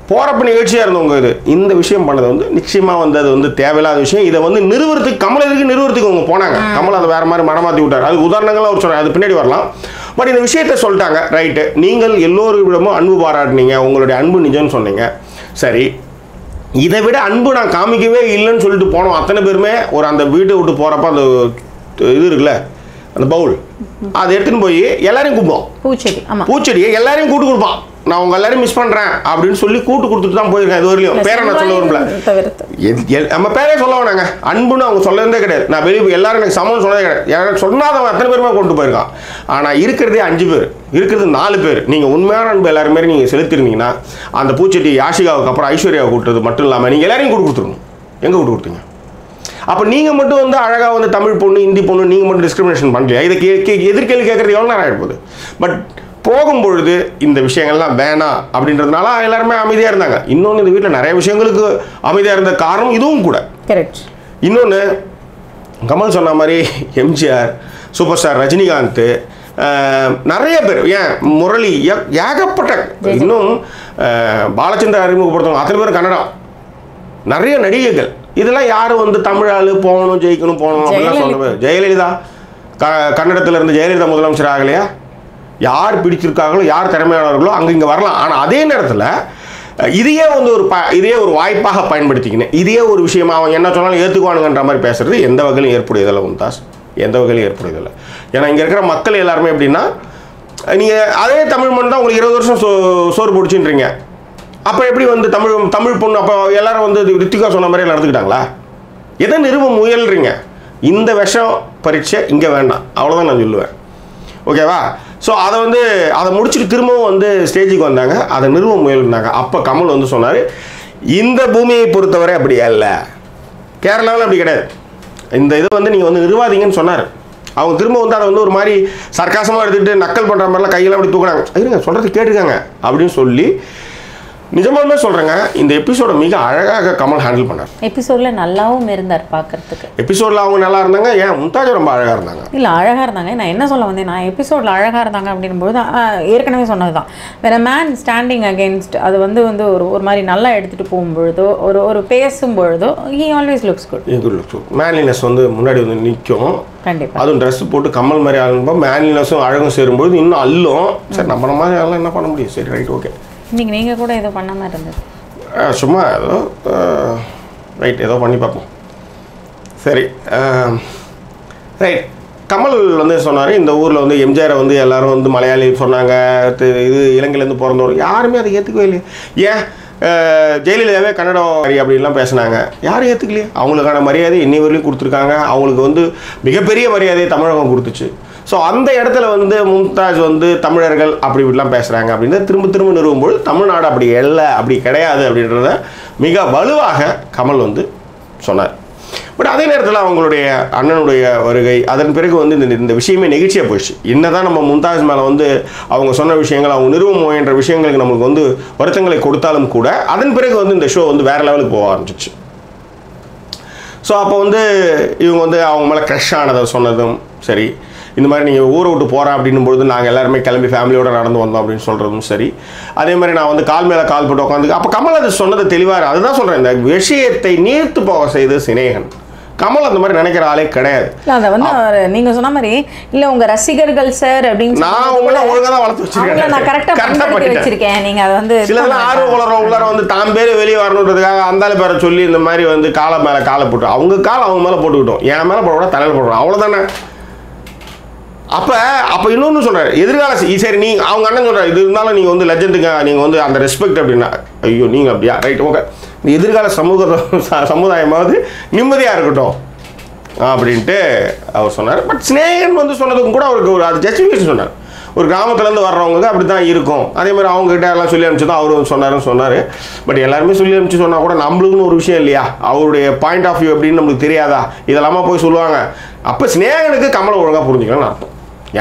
போகிறப்ப நிகழ்ச்சியாக இருந்தவங்க இந்த விஷயம் பண்ணது வந்து நிச்சயமாக வந்து அது வந்து தேவையில்லாத விஷயம். இதை வந்து கமலத்துக்கு நிறுவனத்துக்கு அவங்க போனாங்க. கமல் அதை வேறு மாதிரி மனமாற்றி விட்டார். அது உதாரணங்களாக ஒரு சொல்கிறேன், அது பின்னாடி வரலாம். பட் இந்த விஷயத்தை சொல்லிட்டாங்க. ரைட்டு, நீங்கள் எல்லோரிடமும் அன்பு பாராட்டினீங்க, உங்களுடைய அன்பு நிஜம்னு சொன்னீங்க. சரி, இதை விட அன்பு நான் காமிக்கவே இல்லைன்னு சொல்லிட்டு போனோம் அத்தனை பேருமே. ஒரு அந்த வீட்டை விட்டு போகிறப்ப அந்த இது இருக்குல்ல, அந்த பவுல், அதை எடுத்துன்னு போய் எல்லாரையும் கூப்பிடுவோம். பூச்செடியை எல்லாரையும் கூட்டு கொடுப்பான். நான் உங்க எல்லாரையும் மிஸ் பண்றேன் அப்படின்னு சொல்லி கூட்டு கொடுத்துட்டு தான் போயிருக்கேன். இது வரையிலும் பேரை நான் சொல்ல விரும்பல. நம்ம பேரே சொல்ல வேணாங்க. அன்புன்னு அவங்க சொல்லவே கிடையாது. நான் வெளியே எல்லாரும் எனக்கு சமம் சொன்னதே கிடையாது. எனக்கு சொன்னாதவன் அத்தனை பேருமே கொண்டு போயிருக்கான். ஆனால் இருக்கிறதே 5 பேர், இருக்கிறது 4 பேர். நீங்கள் உண்மையான அன்பு எல்லாருமே நீங்கள் செலுத்திருந்தீங்கன்னா அந்த பூச்செடி யாஷிகாவுக்கு அப்புறம் ஐஸ்வர்யாவை கூட்டுறது மட்டும் இல்லாமல் நீங்கள் எல்லாரையும் கூட்டு கொடுத்துருங்க. எங்கே கூட்டு கொடுத்தீங்க? அப்போ நீங்கள் மட்டும் வந்து அழகாக வந்து தமிழ் பொண்ணு இந்தி பொண்ணு நீங்கள் மட்டும் டிஸ்கிரிமினேஷன் பண்ணலையா? இதை எதிர்கேள்வி கேட்குறது எவ்வளோ நேரம் ஆகிடுப்போகுது. பட் போகும்பொழுது இந்த விஷயங்கள்லாம் வேணாம் அப்படின்றதுனால எல்லாருமே அமைதியாக இருந்தாங்க. இன்னொன்று, இந்த வீட்டில் நிறைய விஷயங்களுக்கு அமைதியாக இருந்த காரணம் இதுவும் கூட. கரெக்ட். இன்னொன்று, கமல் சொன்ன மாதிரி எம்ஜிஆர், சூப்பர் ஸ்டார் ரஜினிகாந்த், நிறைய பேர் ஏன் முரளி ஏகப்பட்ட இன்னும் பாலச்சந்திரன் அறிமுகப்படுத்தணும் அத்தனை பேர் கன்னடம் நிறைய நடிகைகள் இதெல்லாம் யாரும் வந்து தமிழால் போகணும் ஜெயிக்கணும் போகணும் அப்படிலாம் சொல்லுவேன் ஜெயலலிதா கன்னடத்தில் இருந்து ஜெயலலிதா முதலமைச்சர் ஆகலையா யார் பிடிச்சிருக்காங்களோ யார் திறமையானவர்களோ அங்கே இங்கே வரலாம் ஆனால் அதே நேரத்தில் இதையே வந்து இதையே ஒரு வாய்ப்பாக பயன்படுத்திக்கினேன் இதையே ஒரு விஷயமா அவன் என்ன சொன்னாலும் ஏற்றுக்குவானுங்கன்ற மாதிரி பேசுறது எந்த வகையிலும் ஏற்புடையதில்லை மும்தாஸ் எந்த வகையிலும் ஏற்புடையதில்லை ஏன்னா இங்கே இருக்கிற மக்கள் எல்லாருமே எப்படின்னா நீங்கள் அதே தமிழ் மண் தான் உங்களுக்கு 20 வருஷம் சோறு பிடிச்சின்றீங்க அப்போ எப்படி வந்து தமிழ் பொண்ணு அப்போ எல்லாரும் வந்து ரித்திகா சொன்ன மாதிரி நடந்துக்கிட்டாங்களா எதை நிறுவ முயல்றீங்க இந்த விஷம் பரீட்சை இங்கே வேண்டாம் அவ்வளோதான் நான் சொல்லுவேன் ஓகேவா ஸோ அதை முடிச்சுட்டு திரும்பவும் வந்து ஸ்டேஜுக்கு வந்தாங்க அதை நிறுவ முயல்னாங்க அப்போ கமல் வந்து சொன்னார் இந்த பூமியை பொறுத்தவரை அப்படி இல்லை கேரளாவில் அப்படி கிடையாது இந்த இதை வந்து நீங்கள் வந்து நிறுவாதீங்கன்னு சொன்னார் அவங்க திரும்ப வந்து அதை வந்து ஒரு மாதிரி சர்க்காசமாக எடுத்துக்கிட்டு நக்கல் பண்ணுற மாதிரிலாம் கையெல்லாம் அப்படி தூக்குறாங்க இருங்க சொல்கிறது கேட்டுருக்காங்க அப்படின்னு சொல்லி நிஜமாலுமே சொல்கிறேங்க இந்த எபிசோட மிக அழகாக கமல் ஹேண்டில் பண்ணார் எபிசோடில் நல்லாவும் இருந்தார் பார்க்கறதுக்கு எபிசோடில் அவங்க நல்லா இருந்தாங்க ஏன் மும்தாஜ் ரொம்ப அழகாக இருந்தாங்க இல்லை அழகாக இருந்தாங்க நான் என்ன சொல்ல வந்தேன் நான் எபிசோடில் அழகாக இருந்தாங்க அப்படின்போது ஏற்கனவே சொன்னது தான் வேற மேன் ஸ்டாண்டிங் அகெயின்ஸ்ட் அது வந்து ஒரு மாதிரி நல்லா எடுத்துகிட்டு போகும்பொழுதோ ஒரு பேசும்பொழுதோ he always looks good manliness வந்து முன்னாடி வந்து நிற்கும் கண்டிப்பாக அதுவும் ட்ரெஸ் போட்டு கமல் மாதிரி ஆகும்போது மேன்லினஸும் அழகும் சேரும்போது இன்னும் அல்லும் சரி நம்ம மாதிரி அதெல்லாம் என்ன பண்ண முடியும் சரி ரைட் ஓகே இன்னைக்கு நீங்கள் கூட ஏதோ பண்ண மாதிரி இருந்தது சும்மா ஏதோ ரைட் ஏதோ பண்ணி பார்ப்போம் சரி ரைட் கமல் வந்து சொன்னார் இந்த ஊரில் வந்து எம்ஜிஆரை வந்து எல்லாரும் வந்து மலையாளி சொன்னாங்க இது இலங்கையிலேருந்து பிறந்தவர் யாருமே அதை ஏற்றுக்கவே இல்லையே ஏன் ஜெயலலிதாவே கன்னடம் அப்படின்லாம் பேசினாங்க யாரும் ஏற்றுக்கலையே அவங்களுக்கான மரியாதை இன்னி வரையிலும் கொடுத்துருக்காங்க அவங்களுக்கு வந்து மிகப்பெரிய மரியாதையை தமிழகம் கொடுத்துச்சு ஸோ அந்த இடத்துல வந்து மும்தாஜ் வந்து தமிழர்கள் அப்படி இப்படிலாம் பேசுகிறாங்க அப்படின்னு திரும்ப நிறுவும்போது தமிழ்நாடு அப்படி இல்லை அப்படி கிடையாது அப்படின்றத மிக வலுவாக கமல் வந்து சொன்னார் பட் அதே நேரத்தில் அவங்களுடைய அண்ணனுடைய வருகை அதன் பிறகு வந்து இந்த விஷயமே நெகிழ்ச்சியாக போயிடுச்சு என்னதான் நம்ம மும்தாஜ் மேலே வந்து அவங்க சொன்ன விஷயங்கள் அவங்க நிறுவ முயன்ற விஷயங்களுக்கு நம்மளுக்கு வந்து வருத்தங்களை கொடுத்தாலும் கூட அதன் பிறகு வந்து இந்த ஷோ வந்து வேறு லெவலுக்கு போக ஆரம்பிச்சிச்சு ஸோ அப்போ வந்து இவங்க வந்து அவங்க மேலே க்ரஷ் ஆனதை சொன்னதும் சரி இந்த மாதிரி நீங்கள் ஊரை விட்டு போகிறேன் அப்படின்னும்போது நாங்கள் எல்லாருமே கிளம்பி ஃபேமிலியோடு நடந்து வந்தோம் அப்படின்னு சொல்கிறதும் சரி அதே மாதிரி நான் வந்து கால் மேலே கால் போட்டு உட்காந்து அப்போ கமல் அது சொன்னது தெளிவாக அதுதான் சொல்கிறேன் இந்த விஷயத்தை நீர்த்து போக செய்து சினேகன் கமல் அந்த மாதிரி நினைக்கிற ஆளே கிடையாது அதை வந்து நீங்கள் சொன்ன மாதிரி இல்லை உங்கள் ரசிகர்கள் சார் அப்படின்னு நான் உங்களை ஒழுங்காக தான் வளர்த்து வச்சிருக்கேன் நான் கரெக்டாக வச்சிருக்கேன் நீங்கள் அதை வந்து சிலதெல்லாம் ஆர்வம் வளர்ற உள்ளார வந்து தான் பேர் வெளியே வரணுன்றதுக்காக அந்தாலும் பேரை சொல்லி இந்த மாதிரி வந்து காலை மேலே காலை போட்டு அவங்க காலை அவங்க மேலே போட்டுக்கிட்டோம் என் மேலே போட தலையில் போடுறோம் அவ்வளோதானே அப்போ இன்னொன்று சொல்கிறார் எதிர்கால சரி அவங்க அண்ணன் சொல்கிறார் இது இருந்தாலும் நீங்கள் வந்து லெஜெண்டுங்க நீங்கள் வந்து அந்த ரெஸ்பெக்ட் அப்படின்னா ஐயோ நீங்கள் அப்படியா ரைட் ஓகே இந்த எதிர்கால சமுதாயமாவது நிம்மதியாக இருக்கட்டும் அப்படின்ட்டு அவர் சொன்னார் பட் ஸ்னேகன் வந்து சொன்னதுக்கும் கூட அவருக்கு ஒரு அது ஜஸ்டிஃபிகேஷன் சொன்னார் ஒரு கிராமத்துலேருந்து வர்றவங்களுக்கு அப்படி தான் இருக்கும் அதே மாதிரி அவங்ககிட்ட எல்லாம் சொல்லி அனுப்பிச்சு தான் அவரும் சொன்னார் பட் எல்லாருமே சொல்லி அனுப்பிச்சு சொன்னால் கூட நம்மளுக்குன்னு ஒரு விஷயம் இல்லையா அவருடைய பாயிண்ட் ஆஃப் வியூ அப்படின்னு நம்மளுக்கு தெரியாதா இதெல்லாமா போய் சொல்லுவாங்க அப்போ ஸ்னேகனுக்கு கமலை ஒழுங்காக புரிஞ்சுக்கலாம்னு அர்த்தம்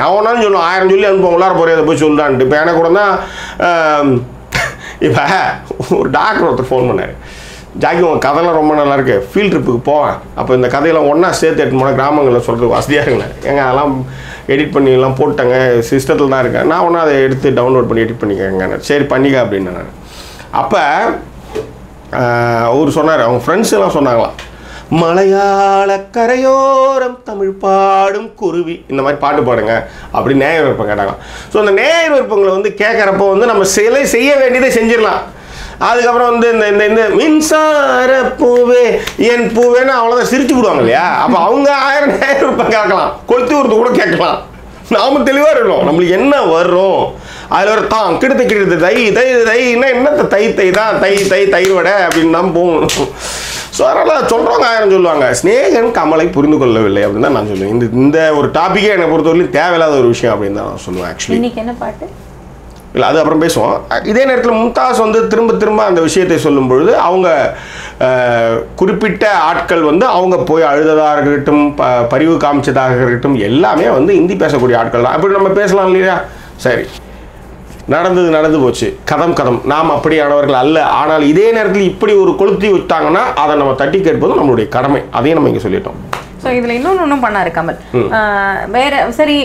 எவனாலும் சொல்லுவோம் 1000 சொல்லி அனுப்புவோம் உள்ளார போகிறத போய் சொல்லுறான்ட்டு இப்போ எனக்கு கூட தான் இப்போ ஒரு டாக்டர் ஒருத்தர் ஃபோன் பண்ணார் ஜாக்கி உங்கள் கதைலாம் ரொம்ப நல்லா இருக்கு ஃபீல்ட் ட்ரிப்புக்கு போவேன் அப்போ இந்த கதையெல்லாம் ஒன்றா சேர்த்து எடுத்து போனால் கிராமங்களில் சொல்கிறது வசதியாக இருக்குங்க ஏங்க அதெல்லாம் எடிட் பண்ணிலாம் போட்டாங்க சிஸ்டத்தில் தான் இருக்கேன் நான் ஒன்றா அதை எடுத்து டவுன்லோட் பண்ணி எடிட் பண்ணிக்கங்க சரி பண்ணிக்க அப்படின்னு நான் அப்போ அவர் சொன்னார் அவங்க ஃப்ரெண்ட்ஸ் எல்லாம் சொன்னாங்களாம் மலையாள கரையோரம் தமிழ் பாடும் குருவி இந்த மாதிரி பாட்டு பாடுங்க அப்படி நேய விருப்பம் கேட்டாங்க ஸோ அந்த நேய விருப்பங்களை வந்து கேட்குறப்போ வந்து நம்ம செய்ய வேண்டியதை செஞ்சிடலாம் அதுக்கப்புறம் வந்து இந்த இந்த மின்சார பூவே என் பூவேன்னு அவ்வளோதான் சிரிச்சு விடுவாங்க இல்லையா அப்போ அவங்க 1000 நேய விருப்பம் கேட்கலாம் கொளுத்தி விடுறது கூட கேட்கலாம் நாம தெளிவாக இருக்கணும் நம்மளுக்கு என்ன வரும் அதில் ஒரு தான் கிடுத்து தைன்னா என்னத்தை தை தான் தயிர் வடை அப்படின்னு தான் போகணும் ஸோ அதனால் சொல்கிறவங்க 1000 சொல்லுவாங்க ஸ்னேகன் கமலை புரிந்து கொள்ளவில்லை அப்படின்னு தான் நான் சொல்லுவேன் இந்த ஒரு டாப்பிக்கே என்னை பொறுத்தவரையிலும் தேவையில்லாத ஒரு விஷயம் அப்படின்னு தான் நான் சொல்லுவேன் ஆக்சுவலி இன்னைக்கு என்ன பாட்டு இல்லை அது அப்புறம் பேசுவோம் இதே நேரத்தில் மும்தாஸ் வந்து திரும்ப அந்த விஷயத்தை சொல்லும் பொழுது அவங்க குறிப்பிட்ட ஆட்கள் வந்து அவங்க போய் அழுததாக இருக்கட்டும் பரிவு காமிச்சதாக இருக்கட்டும் எல்லாமே வந்து ஹிந்தி பேசக்கூடிய ஆட்கள் தான் அப்படி நம்ம பேசலாம் இல்லையா சரி நடந்து போச்சு கதம் நாம் அப்படியானவர்கள் அல்ல ஆனால் இதே நேரத்தில் இப்படி ஒரு கொளுத்தி விட்டாங்கன்னா அதை நம்ம தட்டி கேட்பதும் நம்மளுடைய கடமை அதையும் நம்ம இங்கே சொல்லிட்டோம் ஸோ இதில் இன்னொன்றும் பண்ணாரு கமல். வேற சரி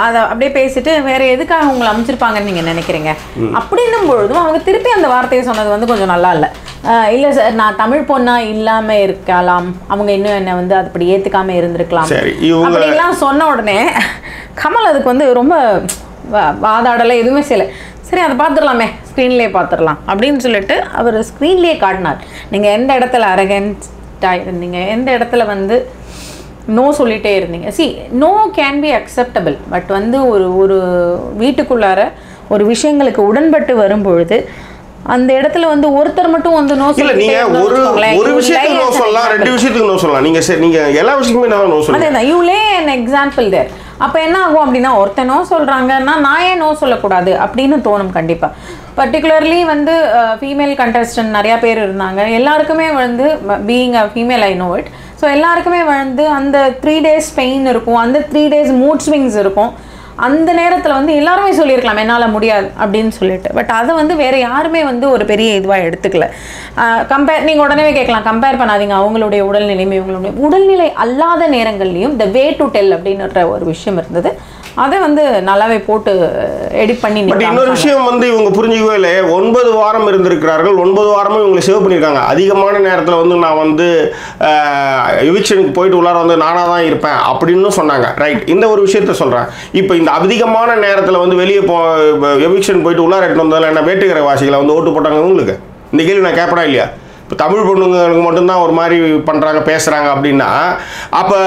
அதை அப்படியே பேசிட்டு வேற எதுக்காக உங்களை அமைச்சிருப்பாங்கன்னு நீங்கள் நினைக்கிறீங்க அப்படின்னும் பொழுதும் அவங்க திருப்பி அந்த வார்த்தையை சொன்னது வந்து கொஞ்சம் நல்லா இல்லை. இல்லை சார் நான் தமிழ் பொண்ணா இல்லாமல் இருக்கலாம், அவங்க இன்னும் என்னை வந்து அப்படி ஏற்றுக்காமல் இருந்திருக்கலாம் அப்படின்லாம் சொன்ன உடனே கமல் அதுக்கு வந்து ரொம்ப வாதாடலை எதுவுமே செய்யலை. சரி அதை பார்த்துடலாமே, ஸ்க்ரீன்லேயே பார்த்துடலாம் அப்படின்னு சொல்லிட்டு அவர் ஸ்க்ரீன்லேயே காட்டினார். நீங்கள் எந்த இடத்துல அரகன்ட்டாக இருந்தீங்க, எந்த இடத்துல வந்து நோ சொல்லிகிட்டே இருந்தீங்க. See no can be acceptable. But வந்து ஒரு வீட்டுக்குள்ளார ஒரு விஷயங்களுக்கு உடன்பட்டு வரும்பொழுது அந்த இடத்துல வந்து ஒருத்தர் மட்டும் வந்து நோ சொல்ல நீங்க ஒரு விஷயத்துக்கு நோ சொல்லலாம், ரெண்டு விஷயத்துக்கு நோ சொல்லலாம். நீங்க எல்லா விஷயத்துக்குமே நோ சொல்லலாம். அதே you lay an example there. அப்போ என்ன ஆகும் அப்படின்னா ஒருத்தர் நோ சொல்கிறாங்கன்னா நான் ஏன் நோ சொல்லக்கூடாது அப்படின்னு தோணும் கண்டிப்பாக. பர்டிகுலர்லி வந்து ஃபீமேல் கண்டஸ்டன்ட் நிறையா பேர் இருந்தாங்க. எல்லாருக்குமே வந்து being a female I know it. So எல்லாருக்குமே வந்து அந்த 3 days பெயின் இருக்கும், அந்த 3 days மூட் ஸ்விங்ஸ் இருக்கும். அந்த நேரத்தில் வந்து எல்லாருமே சொல்லியிருக்கலாம் என்னால் முடியாது அப்படின்னு சொல்லிட்டு. பட் அதை வந்து வேறு யாருமே வந்து ஒரு பெரிய இதுவாக எடுத்துக்கல. நீங்கள் உடனே கேட்கலாம் கம்பேர் பண்ணாதீங்க அவங்களுடைய உடல்நிலைமை இவங்களுடைய உடல்நிலை அல்லாத நேரங்கள்லையும் த வே டு டெல் அப்படின்ற ஒரு விஷயம் இருந்தது. அதை வந்து நல்லாவே போட்டு எடிட் பண்ணி. பட் இன்னொரு விஷயம் வந்து இவங்க புரிஞ்சுக்கவே இல்லை. 9 வாரம் இருந்திருக்கிறார்கள், 9 வாரமும் இவங்களை சேவ் பண்ணியிருக்காங்க. அதிகமான நேரத்தில் வந்து நான் வந்து எவிக்ஷனுக்கு போயிட்டு உள்ளார வந்து நானாக தான் இருப்பேன் அப்படின்னு சொன்னாங்க. ரைட், இந்த ஒரு விஷயத்த சொல்கிறேன். இப்போ இந்த அதிகமான நேரத்தில் வந்து வெளியே எவிக்ஷன் போயிட்டு உள்ளார எடுத்து வந்ததில் என்ன வேட்டுக்கிற வாசிகளை வந்து ஓட்டு போட்டாங்க உங்களுக்கு? இந்த கேள்வி நான் கேட்படா இல்லையா? இப்போ தமிழ் பொண்ணுங்களுக்கு மட்டும்தான் ஒரு மாதிரி பண்ணுறாங்க பேசுகிறாங்க அப்படின்னா அப்போ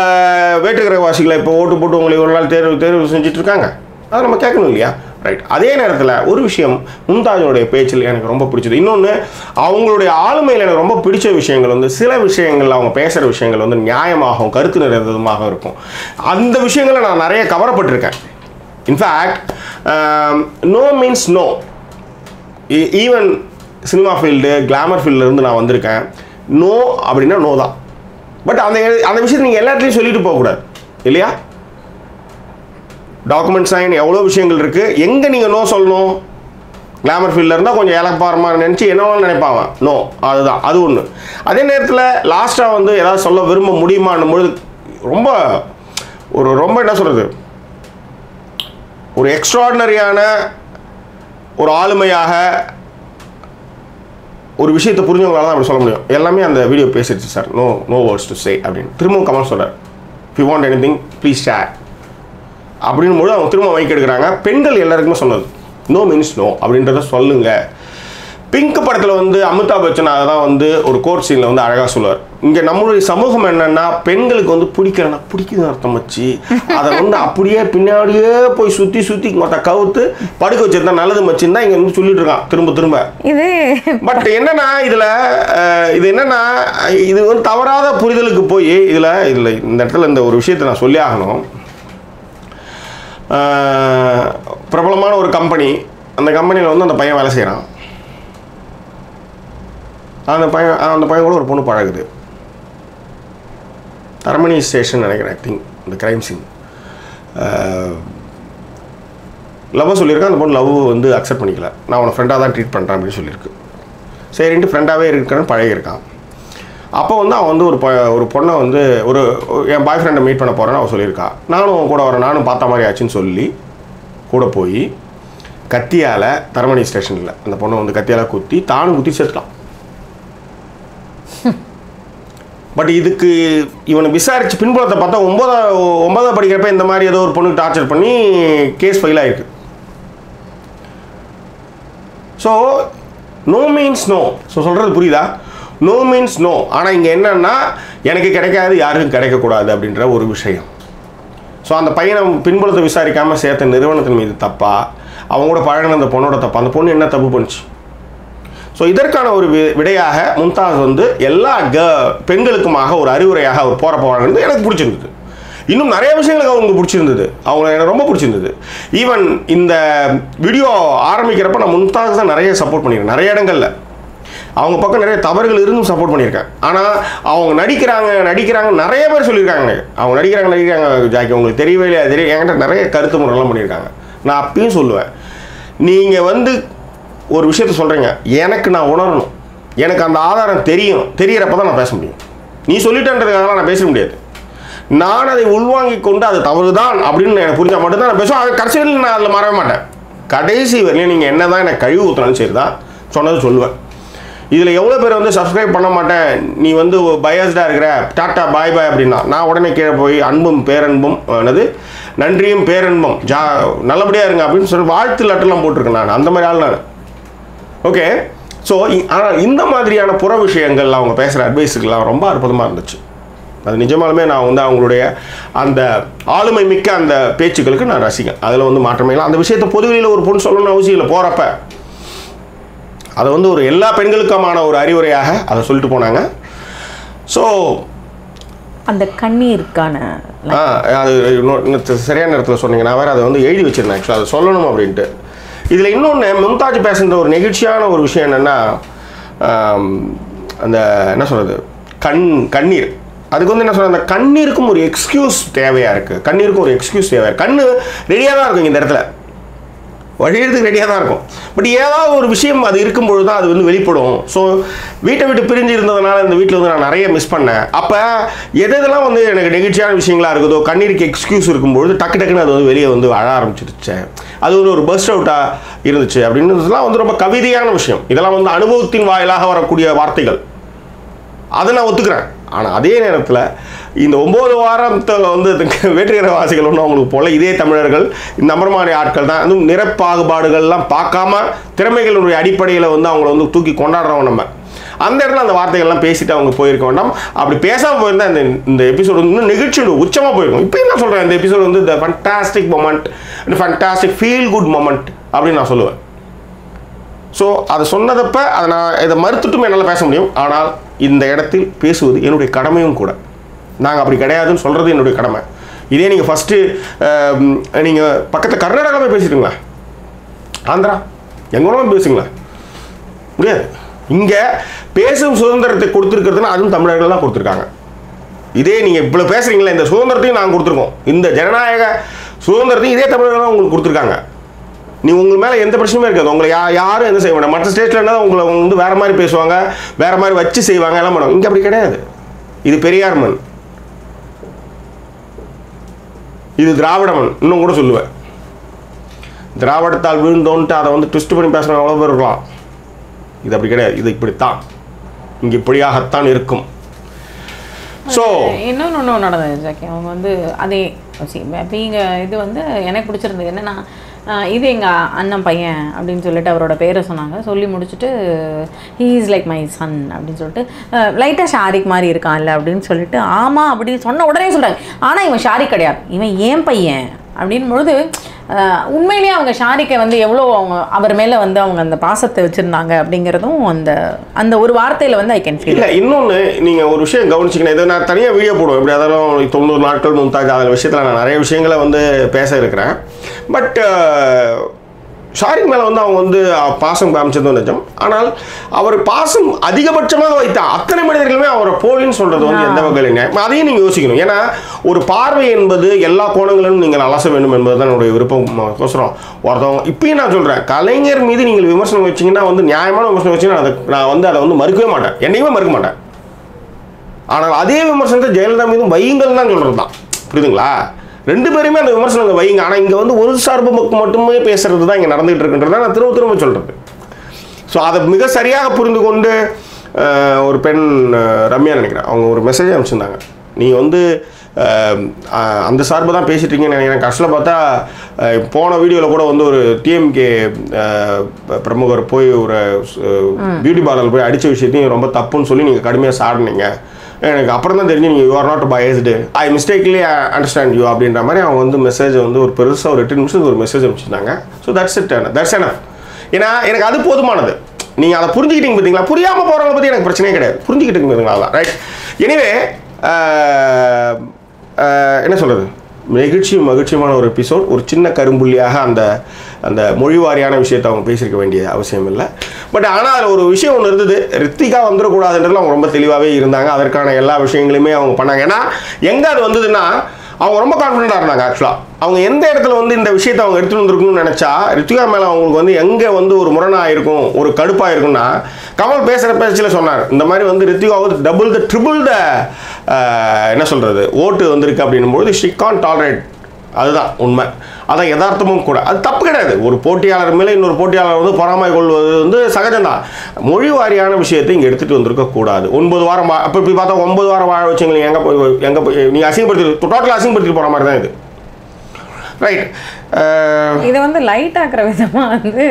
வேட்டுக்கிரகவாசிகளை இப்போ ஓட்டு போட்டு உங்களை ஒரு நாள் தேர்வு செஞ்சுட்டு இருக்காங்க. அதை நம்ம கேட்கணும் இல்லையா? ரைட். அதே நேரத்தில் ஒரு விஷயம் மும்தாஜனுடைய பேச்சில் எனக்கு ரொம்ப பிடிச்சது. இன்னொன்று அவங்களுடைய ஆளுமையில் எனக்கு ரொம்ப பிடிச்ச விஷயங்கள் வந்து சில விஷயங்கள் அவங்க பேசுகிற விஷயங்கள் வந்து நியாயமாகவும் கருத்து நிறைந்ததுமாக இருக்கும். அந்த விஷயங்களை நான் நிறைய கவரப்பட்டிருக்கேன். In fact no means no. Even cinema field glamour ஃபீல்டிலேருந்து நான் வந்திருக்கேன். நோ அப்படின்னா நோ தான். பட் அந்த விஷயத்தை நீங்கள் எல்லாத்துலேயும் சொல்லிட்டு போகக்கூடாது இல்லையா? டாக்குமெண்ட் சைன் எவ்வளோ விஷயங்கள் இருக்குது. எங்கே நீங்கள் நோ சொல்லணும்? கிளாமர் ஃபீல்டில் இருந்தால் கொஞ்சம் இலப்பாரமாக நினச்சி என்னவோ நினைப்பாங்க. நோ, அதுதான், அது ஒன்று. அதே நேரத்தில் லாஸ்ட்டாக வந்து ஏதாவது சொல்ல விரும்ப முடியுமான்னும் பொழுது ரொம்ப என்ன சொல்கிறது, ஒரு எக்ஸ்ட்ராடினரியான ஒரு ஆளுமையாக ஒரு விஷயத்தை புரிஞ்சவங்களால தான் அப்படி சொல்ல முடியும். எல்லாமே அந்த வீடியோ பேசிடுச்சு sir, no words to say அப்படின்னு திரும்பவும் கமல் சொல்கிறார். If you want anything please share அப்படின்னும் போது அவங்க திரும்ப மைக் எடுக்கிறாங்க. பெண்கள் எல்லாருக்குமே சொன்னது நோ மீன்ஸ் நோ அப்படின்றத சொல்லுங்க. பிங்க் படத்தில் வந்து அமிதாப் பச்சன் அதை தான் வந்து ஒரு கோர்ட் சீனில் வந்து அழகாக சொல்லுவார். இங்கே நம்மளுடைய சமூகம் என்னென்னா பெண்களுக்கு வந்து பிடிக்கலன்னா பிடிக்குதுன்னு அர்த்தம் வச்சு அதை வந்து அப்படியே பின்னாடியே போய் சுற்றி மொத்த கவுத்து படுக்க வச்சிருந்தா நல்லது மச்சுன்னு தான் இங்கே வந்து சொல்லிட்டு இருக்கான் திரும்ப. பட் என்னன்னா இது என்னன்னா இது வந்து தவறாத புரிதலுக்கு போய் இதில் இந்த இடத்துல இந்த ஒரு விஷயத்தை நான் சொல்லி ஆகணும். பிரபலமான ஒரு கம்பெனி, அந்த கம்பெனியில் வந்து அந்த பையன் வேலை செய்கிறான். அந்த பையன் கூட ஒரு பொண்ணு பழகுது. தரமணி ஸ்டேஷன் நினைக்கிறேன், ஐ திங்க் இந்த கிரைம் சீன். லவ் சொல்லியிருக்கேன். அந்த பொண்ணு லவ் வந்து அக்செப்ட் பண்ணிக்கல. நான் அவனை ஃப்ரெண்டாக தான் ட்ரீட் பண்ணுறேன் அப்படின்னு சொல்லியிருக்கு. சரின்ட்டு ஃப்ரெண்டாகவே இருக்கிறேன்னு பழகியிருக்கான். அப்போ வந்து அவன் வந்து ஒரு பொண்ணை வந்து என் பாய் ஃப்ரெண்டை மீட் பண்ண போகிறேன்னு அவன் சொல்லியிருக்கா. நானும் கூட வரேன், நானும் பார்த்த மாதிரி ஆச்சுன்னு சொல்லி கூட போய் கத்தியால் தரமணி ஸ்டேஷனில் அந்த பொண்ணை வந்து கத்தியால் குத்தி தானும் குத்தி சேர்த்துட்டான். பட் இதுக்கு இவனை விசாரித்து பின்புலத்தை பார்த்தா 9வது படிக்கிறப்ப இந்த மாதிரி ஏதோ ஒரு பொண்ணுக்கு டார்ச்சர் பண்ணி கேஸ் ஃபைல் ஆகிருக்கு. So no means no. So சொல்கிறது புரியுதா? No means no. ஆனால் இங்கே என்னன்னா எனக்கு கிடைக்காது யாருக்கும் கிடைக்கக்கூடாது அப்படின்ற ஒரு விஷயம். ஸோ அந்த பையனை பின்புலத்தை விசாரிக்காமல் சேர்த்த நிறுவனத்தின் மீது தப்பா, அவங்க கூட பழகின அந்த பொண்ணோட தப்பா, அந்த பொண்ணு என்ன தப்பு பண்ணுச்சு? ஸோ இதற்கான ஒரு விடையாக மும்தாஸ் வந்து எல்லா பெண்களுக்குமாக ஒரு அறிவுரையாக அவர் போகிறாங்கிறது எனக்கு பிடிச்சிருந்தது. இன்னும் நிறைய விஷயங்களுக்கு அவங்களுக்கு பிடிச்சிருந்தது. அவங்களை எனக்கு ரொம்ப பிடிச்சிருந்தது. ஈவன் இந்த வீடியோ ஆரம்பிக்கிறப்ப நான் மும்தாஸ் தான் நிறைய சப்போர்ட் பண்ணியிருக்கேன். நிறைய இடங்களில் அவங்க பக்கம் நிறைய தவறுகள் இருந்தும் சப்போர்ட் பண்ணியிருக்கேன். ஆனால் அவங்க நடிக்கிறாங்க நிறைய பேர் சொல்லியிருக்காங்க. அவங்க நடிக்கிறாங்க ஜாக்கி உங்களுக்கு தெரியவே இல்லையா தெரியும், என்கிட்ட நிறைய கருத்து முறைலாம் பண்ணியிருக்காங்க. நான் அப்பயும் சொல்லுவேன், நீங்கள் வந்து ஒரு விஷயத்த சொல்கிறீங்க, எனக்கு நான் உணரணும், எனக்கு அந்த ஆதாரம் தெரியறப்ப தான் நான் பேச முடியும். நீ சொல்லிட்டேன்றதுக்காக நான் பேச முடியாது. நான் அதை உள்வாங்கி கொண்டு அது தவறுதான் அப்படின்னு எனக்கு புரிஞ்சால் மட்டும்தான் நான் பேசுவேன். அது கடைசியில் நான் அதில் மறவே மாட்டேன். கடைசி வரையும் நீங்கள் என்ன தான் எனக்கு கழிவு ஊற்றினாலும் சரி தான் சொன்னது சொல்லுவேன். இதில் எவ்வளோ பேர் வந்து சப்ஸ்கிரைப் பண்ண மாட்டேன், நீ வந்து பயாஸ்டாக இருக்கிற, டாட்டா பாய் பாய் அப்படின்னா நான் உடனே கீழே போய் அன்பும் பேரன்பும் என்னது நன்றியும் பேரன்பும் நல்லபடியாக இருங்க அப்படின்னு சொல்லி வாழ்த்து லெட்டர்லாம் போட்டிருக்கேன். நான் அந்த மாதிரி ஆள் நான். ஓகே. ஸோ ஆனால் இந்த மாதிரியான புற விஷயங்கள்லாம் அவங்க பேசுகிற அட்வைஸுக்கெல்லாம் ரொம்ப அற்புதமாக இருந்துச்சு. அது நிஜமாலுமே நான் வந்து அவங்களுடைய அந்த ஆளுமை மிக்க அந்த பேச்சுக்களுக்கு நான் ரசிக்கேன். அதில் வந்து மாற்றமே இல்லை. அந்த விஷயத்தை பொதுவெளியில் ஒரு பொண்ணு சொல்லணும்னு அவசியம் இல்லை. போகிறப்ப அதை வந்து ஒரு எல்லா பெண்களுக்குமான ஒரு அறிவுரையாக அதை சொல்லிட்டு போனாங்க. ஸோ அந்த கண்ணீருக்கான அது சரியான நேரத்தில் சொன்னீங்க. நான் வேறு அதை வந்து எழுதி வச்சிருந்தேன் ஆக்சுவலாக அதை சொல்லணும் அப்படின்ட்டு. இதில் இன்னொன்று மும்தாஜ் பேசுகிற ஒரு நெகிழ்ச்சியான ஒரு விஷயம் என்னென்னா, அந்த என்ன சொல்கிறது கண்ணீர். அதுக்கு வந்து என்ன சொல்கிறது, அந்த கண்ணீருக்கும் ஒரு எக்ஸ்கியூஸ் தேவையாக இருக்குது. கண்ணீருக்கும் ஒரு எக்ஸ்கியூஸ் தேவையாக இருக்குது. கண்ணு ரெடியாக தான் இருக்கும், இந்த இடத்துல வழியறதுக்கு ரெடியாக தான் இருக்கும். பட் ஏதாவது ஒரு விஷயம் அது இருக்கும்பொழுது தான் அது வந்து வெளிப்படும். ஸோ வீட்டை விட்டு பிரிஞ்சு இருந்ததுனால இந்த வீட்டில் வந்து நான் நிறைய மிஸ் பண்ணேன். அப்போ எதெல்லாம் வந்து எனக்கு நெகிழ்ச்சியான விஷயங்களாக இருக்குதோ, கண்ணீருக்கு எக்ஸ்கியூஸ் இருக்கும்பொழுது டக்குன்னு அது வந்து வெளியே வந்து அழ ஆரம்பிச்சிருச்சு. அது வந்து ஒரு பர்ஸ்ட் அவுட்டாக இருந்துச்சு அப்படின்றதுலாம் வந்து ரொம்ப கவிதையான விஷயம். இதெல்லாம் வந்து அனுபவத்தின் வாயிலாக வரக்கூடிய வார்த்தைகள். அதை நான் ஒத்துக்கிறேன். ஆனால் அதே நேரத்தில் இந்த 9 வாரத்தில் வந்து வெற்றிகர வாசிகள் ஒன்றும் அவங்களுக்கு போல இதே தமிழர்கள் இந்த மாதிரி ஆட்கள் தான். அதுவும் நிறப்பாகுபாடுகள்லாம் பார்க்காம திறமைகளுடைய அடிப்படையில் வந்து அவங்கள வந்து தூக்கி கொண்டாடுறோம். நம்ம அந்த இடத்துல அந்த வார்த்தைகள்லாம் பேசிட்டு அவங்க போயிருக்க வேண்டாம். அப்படி பேசாமல் போயிருந்தால் இந்த எபிசோடு வந்து இன்னும் நிகழ்ச்சியோட உச்சமாக போயிருக்கும். இப்போ என்ன சொல்கிறேன், இந்த எபிசோடு வந்து the fantastic moment, fantastic feel good moment அப்படின்னு நான் சொல்லுவேன். ஸோ அதை சொன்னதப்போ அதை நான் இதை மறுத்துட்டும் என்னால் பேச முடியும். ஆனால் இந்த இடத்தில் பேசுவது என்னுடைய கடமையும் கூட. நாங்கள் அப்படி கிடையாதுன்னு சொல்கிறது என்னுடைய கடமை. இதே நீங்கள் ஃபஸ்ட்டு நீங்கள் பக்கத்தில் கர்நாடகாவே பேசிட்டுங்களா, ஆந்திரா எங்கேனாலும் பேசுங்களா, முடியாது. இங்கே பேசும் சுதந்திரத்தை கொடுத்துருக்கிறதுனா அதுவும் தமிழர்கள் தான் கொடுத்துருக்காங்க. இதே நீங்கள் இவ்வளோ பேசுகிறீங்களா, இந்த சுதந்திரத்தையும் நாங்கள் கொடுத்துருக்கோம். இந்த ஜனநாயக சுதந்திரத்தையும் இதே தமிழர்கள் தான் உங்களுக்கு கொடுத்துருக்காங்க. நீ உங்களுக்கு மேலே எந்த பிரச்சனையும் இருக்காது. உங்களை யாரும் எதுவும் செய்ய மாட்டாங்க. மற்ற ஸ்டேட்டில் என்ன உங்களை வந்து வேறு மாதிரி பேசுவாங்க, வேறு மாதிரி வச்சு செய்வாங்க, எல்லாம் பண்ணுவாங்க. இங்கே அப்படி கிடையாது. இது பெரியார் மண், இது திராவிட மண். இன்னும் கூட சொல்லுவேன், திராவிடத்தால் விழுந்தோன்ட்டு அதை வந்து ட்விஸ்ட் பண்ணி பேசுகிறவங்க அவ்வளோ பேர் இருக்கலாம். இது அப்படி கிடையாது. இது இப்படித்தான், இங்கே இப்படியாகத்தான் இருக்கும். ஸோ இன்னொன்று நடந்தது ஜாக்கி. அவங்க வந்து அதே நீங்கள் இது வந்து எனக்கு பிடிச்சிருந்தது என்னென்னா, இது எங்கள் அண்ணன் பையன் அப்படின்னு சொல்லிட்டு அவரோட பேரை சொன்னாங்க. சொல்லி முடிச்சுட்டு he is like my son அப்படின்னு சொல்லிட்டு, லைட்டாக ஷாரிக் மாதிரி இருக்கான்ல அப்படின்னு சொல்லிட்டு, ஆமாம் அப்படின்னு சொன்ன உடனே சொல்கிறாங்க. ஆனால் இவன் ஷாரிக் கிடையாது, இவன் ஏன் பையன் அப்படின் பொழுது உண்மையிலேயே அவங்க ஷாரிக்கை வந்து எவ்வளோ அவங்க அவர் மேலே வந்து அவங்க அந்த பாசத்தை வச்சுருந்தாங்க அப்படிங்கிறதும் அந்த ஒரு வார்த்தையில் வந்து ஐ கேன் ஃபீல். இல்லை, இன்னொன்று நீங்கள் ஒரு விஷயம் கவனிச்சிங்கன்னா, இதை நான் தனியாக வீடியோ போடுவேன். எப்படி அதாலும் 90 நாட்கள் மும்தாஜ் அதில் விஷயத்தில் நான் நிறைய விஷயங்களை வந்து பேச இருக்கிறேன். பட் ஷாரிக் மேலே வந்து அவங்க வந்து பாசம் காமிச்சதும் நிஜம். ஆனால் அவர் பாசம் அதிகபட்சமாக வைத்த அத்தனை மனிதர்களுமே அவரை போலின்னு சொல்கிறது வந்து எந்த வகையில் நியாயம், அதையும் நீங்கள் யோசிக்கணும். ஏன்னா ஒரு பார்வை என்பது எல்லா கோணங்களிலும் நீங்கள் அலச வேண்டும் என்பது தான் என்னுடைய விருப்பம். கோசரம் ஒருத்தவங்க இப்பயும் நான் சொல்கிறேன், கலைஞர் மீது நீங்கள் விமர்சனம் வச்சிங்கன்னா வந்து நியாயமான விமர்சனம் வச்சிங்கன்னா நான் வந்து அதை வந்து மறுக்கவே மாட்டேன், என்னையுமே மறுக்க மாட்டேன். ஆனால் அதே விமர்சனத்தை ஜெயலலிதா மீதும் வையுங்கள் தான் சொல்கிறது தான். புரியுதுங்களா? ரெண்டு பேருமே அந்த விமர்சனங்களை வைங்க. ஆனால் இங்கே வந்து ஒரு சார்பு மட்டுமே பேசுறது தான் இங்கே நடந்துகிட்டு இருக்குன்றதை நான் திரும்ப சொல்கிறது. ஸோ அதை மிக சரியாக புரிந்து கொண்டு ஒரு பெண் ரம்யா நினைக்கிறேன், அவங்க ஒரு மெசேஜ் அனுப்பிச்சிருந்தாங்க. நீங்கள் வந்து அந்த சார்பு தான் பேசிட்டீங்கன்னு நினைக்கிறேன். கஷ்டத்தில் பார்த்தா போன வீடியோவில் கூட வந்து ஒரு டிஎம்கே பிரமுகர் போய் ஒரு பியூட்டி பார்லர் போய் அடித்த விஷயத்தையும் ரொம்ப தப்புன்னு சொல்லி நீங்கள் கடுமையாக சாடினீங்க. எனக்கு அப்புறம் தான் தெரிஞ்சு நீங்கள் you are not biased, I mistakenly understand you அப்படின்ற மாதிரி அவங்க வந்து மெசேஜை வந்து ஒரு பெருசாக ஒரு 8 நிமிஷத்துக்கு ஒரு மெசேஜ் அனுப்பிச்சிருந்தாங்க. So that's enough. ஏன்னா எனக்கு அது போதுமானது. நீங்கள் அதை புரிஞ்சுக்கிட்டீங்க பார்த்தீங்களா? புரியாமல் போகிறவங்க பற்றி எனக்கு பிரச்சனையே கிடையாது, புரிஞ்சுக்கிட்டு பார்த்தீங்களா? ரைட். எனிவே என்ன சொல்கிறது, மகிழ்ச்சியுமான ஒரு எபிசோட். ஒரு சின்ன கரும்புள்ளியாக அந்த மொழிவாரியான விஷயத்தை அவங்க பேசியிருக்க வேண்டிய அவசியம் இல்லை. பட் ஆனால் அதில் ஒரு விஷயம் ஒன்று இருந்தது, ரித்திகா வந்துடக்கூடாதுன்றதுல அவங்க ரொம்ப தெளிவாகவே இருந்தாங்க. அதற்கான எல்லா விஷயங்களையுமே அவங்க பண்ணாங்க. ஏன்னா எங்கே அது வந்ததுன்னா, அவங்க ரொம்ப கான்ஃபிடென்ட்டாக இருந்தாங்க ஆக்சுவலாக. அவங்க எந்த இடத்துல வந்து இந்த விஷயத்தை அவங்க எடுத்துகிட்டு வந்துருக்கணும்னு நினச்சா ரித்திகா மேலே அவங்களுக்கு வந்து எங்கே வந்து ஒரு முரணாக இருக்கும், ஒரு கடுப்பாக இருக்குன்னா, கமல் பேசுகிற பேச்சில் சொன்னார், இந்த மாதிரி வந்து ரித்திகா வந்து டபுள் த ட்ரிபிள் த என்ன சொல்கிறது ஓட்டு வந்திருக்கு அப்படின்னும்போது ஷி கான்ட் டாலரேட். அதுதான் உண்மை, அதான் யதார்த்தமும் கூட. அது தப்பு கிடையாது. ஒரு போட்டியாளர் மேலே இன்னொரு போட்டியாளர் வந்து பொறாமை கொள்வது வந்து சகஜம்தான். மொழி வாரியான விஷயத்தை இங்கே எடுத்துகிட்டு வந்திருக்கக்கூடாது. 9 வாரம் அப்போ இப்படி பார்த்தா 9 வாரம் வாழ வச்சுங்களை எங்கே போய் நீங்கள் அசிங்கப்படுத்தி டோட்டலாக அசிங்கப்படுத்திட்டு போகிற மாதிரி தான் இது. ரைட். இதை வந்து லைட் ஆக்குற விதமாக வந்து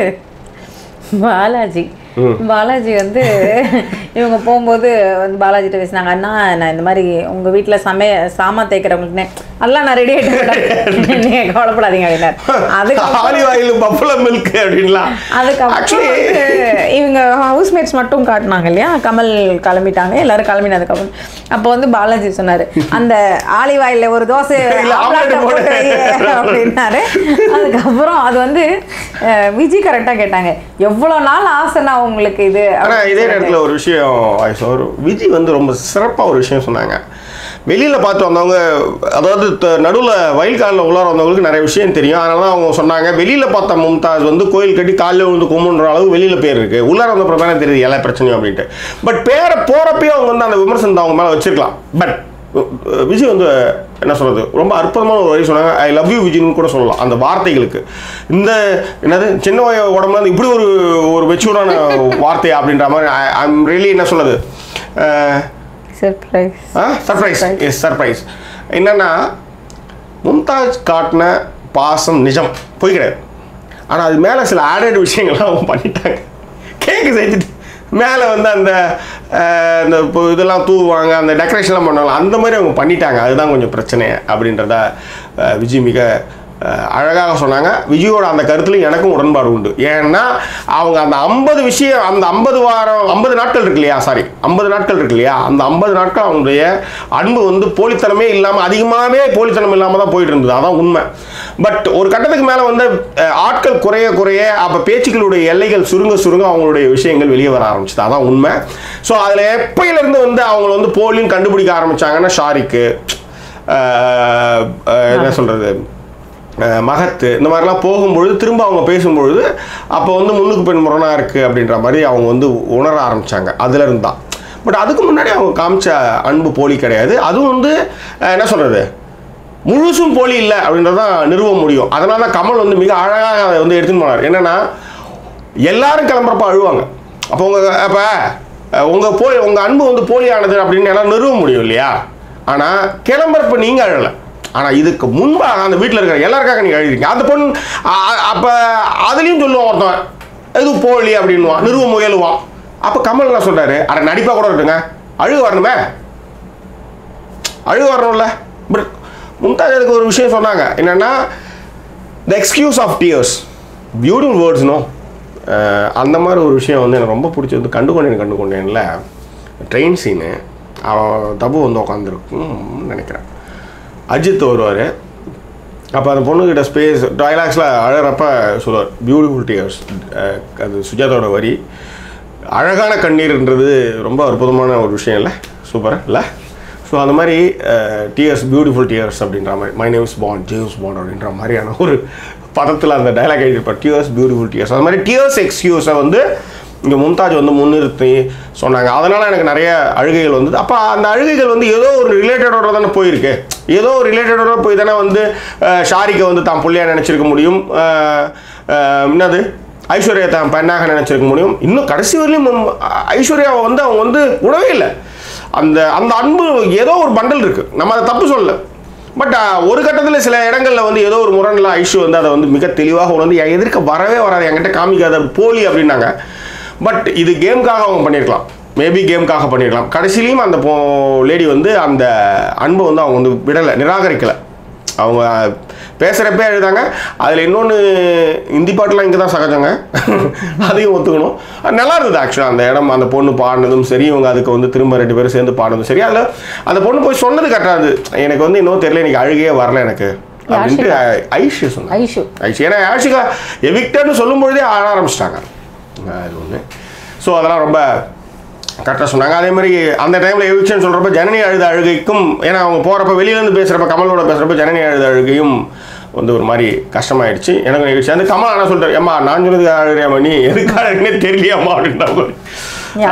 பாலாஜி வந்து இவங்க போகும்போது வந்து பாலாஜிட்ட பேசினாங்க, அண்ணா நான் இந்த மாதிரி உங்கள் வீட்டில் சாமான் தேய்க்கிறவங்களுக்கு அதெல்லாம் நான் ரெடி ஆகிட்டேன், நீங்கள் கவலைப்படாதீங்க அப்படின்னாரு. அதுக்கப்புறம் இவங்க ஹவுஸ்மேட்ஸ் மட்டும் காட்டினாங்க இல்லையா, கமல் கிளம்பிட்டாங்க, எல்லாரும் கிளம்பினதுக்கப்புறம் அப்போ வந்து பாலாஜி சொன்னார், அந்த ஆலிவாயில் ஒரு தோசை அப்படின்னாரு. அதுக்கப்புறம் அது வந்து விஜய் கரெக்டாக கேட்டாங்க, எவ்வளோ நாள் ஆசைனா உங்களுக்கு இது. ஆனால் இதே நேரத்தில் ஒரு விஷயம் விஜய் வந்து ரொம்ப சிறப்பாக ஒரு விஷயம் சொன்னாங்க. வெளியில் பார்த்து வந்தவங்க, அதாவது நடுவில் வயல் காலில் உள்ளார வந்தவங்களுக்கு நிறைய விஷயம் தெரியும். அதனால தான் அவங்க சொன்னாங்க, வெளியில் பார்த்த மும்தாஸ் வந்து கோயில் கட்டி காலில் விழுந்து கும்பிடுற அளவுக்கு வெளியில் பேர் இருக்குது, உள்ளார வந்த பிரதான தெரியுது எல்லா பிரச்சனையும் அப்படின்ட்டு. பட் பேரை போகிறப்பையும் அவங்க வந்து அந்த விமர்சனத்தை அவங்க மேலே வச்சிருக்கலாம். பட் விஜய் வந்து என்ன சொல்கிறது, ரொம்ப அற்புதமான ஒரு வழி சொன்னாங்க. ஐ லவ் யூ விஜய்னு கூட சொல்லலாம் அந்த வார்த்தைகளுக்கு. இந்த என்னது சின்ன உடம்புல இருந்து இப்படி ஒரு மெச்சூரான வார்த்தை அப்படின்ற மாதிரி ஐம் ரியலி என்ன சொல்லுது சர்ப்ரைஸ். என்னன்னா மும்தாஜ் காட்டின பாசம் நிஜம், போய் கிடையாது. ஆனால் அது மேலே சில ஆடட் விஷயங்கள்லாம் அவங்க பண்ணிட்டாங்க. கேக்கு செஞ்சுட்டு மேலே வந்து அந்த இதெல்லாம் தூவுவாங்க, அந்த டெக்கரேஷன்லாம் பண்ணுவாங்க, அந்த மாதிரி அவங்க பண்ணிட்டாங்க. அதுதான் கொஞ்சம் பிரச்சனை அப்படின்றத விஜய் மிக அழகாக சொன்னாங்க. விஜயோட அந்த கருத்துல எனக்கும் உடன்பாடு உண்டு. ஏன்னா அவங்க அந்த 50 விஷயம், அந்த 50 நாட்கள் இருக்கு இல்லையா, 50 நாட்கள் இருக்கு இல்லையா, அந்த 50 நாட்கள் அவங்களுடைய அன்பு வந்து போலித்தனமே இல்லாமல், அதிகமாகவே போலித்தனம் இல்லாமல் தான் போயிட்டு இருந்தது. அதான் உண்மை. பட் ஒரு கட்டத்துக்கு மேலே வந்து ஆட்கள் குறைய அப்போ பேச்சுக்களுடைய எல்லைகள் சுருங்க அவங்களுடைய விஷயங்கள் வெளியே வர ஆரம்பிச்சது. அதான் உண்மை. ஸோ அதில் எப்பயிலேருந்து வந்து அவங்கள வந்து போலின்னு கண்டுபிடிக்க ஆரம்பித்தாங்கன்னா ஷாரிக்கு என்ன சொல்கிறது மகத்து இந்த மாதிரிலாம் போகும்பொழுது திரும்ப அவங்க பேசும்பொழுது அப்போ வந்து முன்னுக்கு பெண் முரணாக இருக்குது அப்படின்ற மாதிரி அவங்க வந்து உணர ஆரம்பித்தாங்க. அதுலேருந்து தான். பட் அதுக்கு முன்னாடி அவங்க காமிச்ச அன்பு போலி கிடையாது. அதுவும் வந்து என்ன சொல்கிறது முழுசும் போலி இல்லை அப்படின்றதான் நிறுவ முடியும். அதனால தான் கமல் வந்து மிக அழகாக அதை வந்து எடுத்துன்னு போனார். என்னென்னா எல்லாரும் கிளம்புறப்ப அழுவாங்க. அப்போ உங்கள் அன்பு வந்து போலியானது அப்படின்னு எல்லாம் நிறுவ முடியும் இல்லையா. ஆனால் கிளம்புறப்ப நீங்கள் அழலை. ஆனால் இதுக்கு முன்பாக அந்த வீட்டில் இருக்கிற எல்லாருக்காக நீங்கள் எழுதிருக்கீங்க. அந்த பொண்ணு அப்போ அதுலேயும் சொல்லுவான் ஒருத்தன் எது போலி அப்படின்வான், நிறுவ முயலுவான். அப்போ கமல் என்ன சொல்கிறாரு, அட நடிப்பாக கூட இருக்குங்க, அழுகு வரணுமே, அழுகு வரணும்ல. பட் மும்தாஜ் அதுக்கு ஒரு விஷயம் சொன்னாங்க. என்னென்னா the excuse of tears, beautiful words no. அந்த மாதிரி ஒரு விஷயம் வந்து எனக்கு ரொம்ப பிடிச்சது. கண்டுகொண்டேன்ல ட்ரெயின் சீனு, அவன் தபு வந்து உட்காந்துருக்குன்னு நினைக்கிறேன். அஜித் வருவார். அப்போ அந்த பொண்ணுக்கிட்ட ஸ்பேஸ் டைலாக்ஸில் அழகிறப்ப சொல்லுவார் பியூட்டிஃபுல் டியர்ஸ். அது சுஜாதாவோட வரி. அழகான கண்ணீர்ன்றது ரொம்ப அற்புதமான ஒரு விஷயம் இல்லை, சூப்பராக இல்லை. ஸோ அந்த மாதிரி டியர்ஸ், பியூட்டிஃபுல் டியர்ஸ் அப்படின்ற மாதிரி, my name is bond, James bond அப்படின்ற மாதிரியான ஒரு பதத்தில் அந்த டைலாக் எழுதியிருப்பார், டியர்ஸ் பியூட்டிஃபுல் டியர்ஸ். அது மாதிரி டியர்ஸ் எக்ஸ்கியூஸை வந்து இங்கே மும்தாஜ் வந்து முன்னிறுத்தி சொன்னாங்க. அதனால் எனக்கு நிறைய அழுகைகள் வந்தது. அப்போ அந்த அழுகைகள் வந்து ஏதோ ஒரு ரிலேட்டடோட தானே போயிருக்கு, ஏதோ ஒரு ரிலேட்டடோட போய் தானே வந்து ஷாரிக்கை வந்து தான் பிள்ளையாக நினச்சிருக்க முடியும், என்னது ஐஸ்வர்யா தான் பெண்ணாக நினச்சிருக்க முடியும். இன்னும் கடைசி வரலையும் ஐஸ்வர்யாவை வந்து அவங்க வந்து உடவே இல்லை. அந்த அந்த அன்பு ஏதோ ஒரு பண்டல் இருக்குது, நம்ம அதை தப்பு சொல்லலை. பட் ஒரு கட்டத்தில் சில இடங்களில் வந்து ஏதோ ஒரு முரணில் ஐஷு வந்து அதை வந்து மிக தெளிவாக உணர்ந்து எதிர்க்க வரவே வராது, என்கிட்ட காமிக்காத போலி அப்படின்னாங்க. பட் இது கேமுக்காக அவங்க பண்ணியிருக்கலாம், மேபி கேமுக்காக பண்ணியிருக்கலாம். கடைசியிலையும் அந்த லேடி வந்து அந்த அன்பை வந்து அவங்க வந்து விடலை, நிராகரிக்கலை. அவங்க பேசுகிறப்பே எழுதாங்க. அதில் இன்னொன்று ஹிந்தி பாட்டெலாம் இங்கே தான் சகஜங்க, அதையும் ஒத்துக்கணும். நல்லா இருந்தது ஆக்சுவலாக அந்த இடம். அந்த பொண்ணு பாடினதும் சரி, இவங்க அதுக்கு வந்து திரும்ப 2 பேரும் சேர்ந்து பாடினதும் சரி. அதில் அந்த பொண்ணு போய் சொன்னது கரெக்டாக, எனக்கு வந்து இன்னும் தெரியல, எனக்கு அழுகையே வரல எனக்கு அப்படின்ட்டு ஐஷு சொன்னாங்க. ஐஷு ஏன்னா ஆஷிகா எவிக்டர்னு சொல்லும் பொழுதே ஆட ஆரம்பிச்சிட்டாங்க. அது ஒன்று. ஸோ அதெல்லாம் ரொம்ப கரெக்டாக சொன்னாங்க. அதே மாதிரி அந்த டைமில் எவிக்ஷன் சொல்கிறப்ப ஜனனி அழுத அழுகைக்கும், ஏன்னா அவங்க போகிறப்ப வெளியிலேருந்து பேசுகிறப்ப கமலோட பேசுகிறப்ப ஜனனி அழுத அழுகையும் வந்து ஒரு மாதிரி கஷ்டமாயிடுச்சு. எனக்கு நிகழ்ச்சி அந்த கமல் ஆனால் சொல்கிறார், ஏம்மா நான் சொன்னது அழுறியாமா நீ எதுக்கு அழுகுனே தெரியலையாம்மா அப்படின்ற மாதிரி.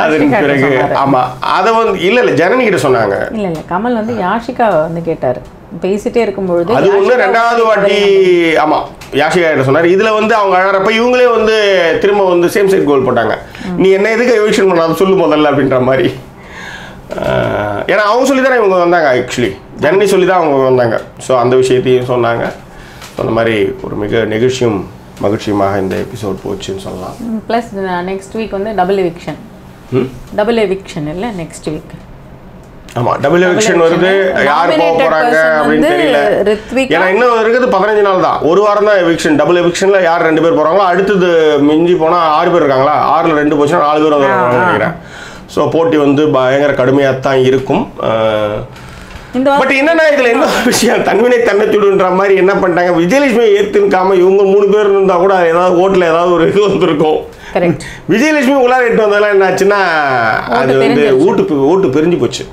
அதன் பிறகு ஆமாம் அதை வந்து இல்லை ஜனனி கிட்ட சொன்னாங்க. இல்லை கமல் வந்து யாஷிகா வந்து கேட்டார் பேசிட்டே இருக்கும்பொழுது. அது ஒன்று. ரெண்டாவது வாட்டி ஆமாம் யாஷிகா கிட்ட சொன்னார். இதில் வந்து அவங்க அழகிறப்ப இவங்களே வந்து திரும்ப வந்து சேம் சைட் கோல் போட்டாங்க. நீ என்ன எதுக்கு எவிக்ஷன் பண்ண அதை சொல்லு முதல்ல அப்படின்ற மாதிரி. ஏன்னா அவங்க சொல்லி தானே இவங்க வந்தாங்க. ஆக்சுவலி ஜனனி சொல்லி தான் அவங்க வந்தாங்க. ஸோ அந்த விஷயத்தையும் சொன்னாங்க. அந்த மாதிரி ஒரு மிக நெகிழ்ச்சியும் மகிழ்ச்சியுமாக இந்த எபிசோட் போச்சுன்னு சொல்லலாம். ப்ளஸ் நெக்ஸ்ட் வீக் வந்து டபுள் எவிக்ஷன் இல்லை நெக்ஸ்ட் வீக். ஆமாம் டபுள் எவிக்ஷன் வருது. யார் போக போகிறாங்க அப்படின்னு தெரியல. ஏன்னா இன்னும் இருக்குது 15 நாள் தான். ஒரு வாரம் தான் எவிக்ஷன். டபுள் எவிக்ஷனில் யார் 2 பேர் போகிறாங்களோ அடுத்தது மிஞ்சி போனால் 6 பேர் இருக்காங்களா, 6ல் 2 போச்சுன்னா 4 பேர் வந்து நினைக்கிறேன். ஸோ போட்டி வந்து பயங்கர கடுமையாக தான் இருக்கும். பட் என்னன்னா இதில் என்ன விஷயம், தன்வினை தன்னைச்சுடுன்ற மாதிரி என்ன பண்ணிட்டாங்க, விஜயலட்சுமியை ஏற்றுக்காம இவங்க 3 பேர் இருந்தால் கூட ஏதாவது ஓட்டில் ஏதாவது ஒரு இது வந்துருக்கும். விஜயலட்சுமி உள்ளார எட்டு வந்ததெல்லாம் என்ன ஆச்சுன்னா அது வந்து ஓட்டு பிரிஞ்சு போச்சு.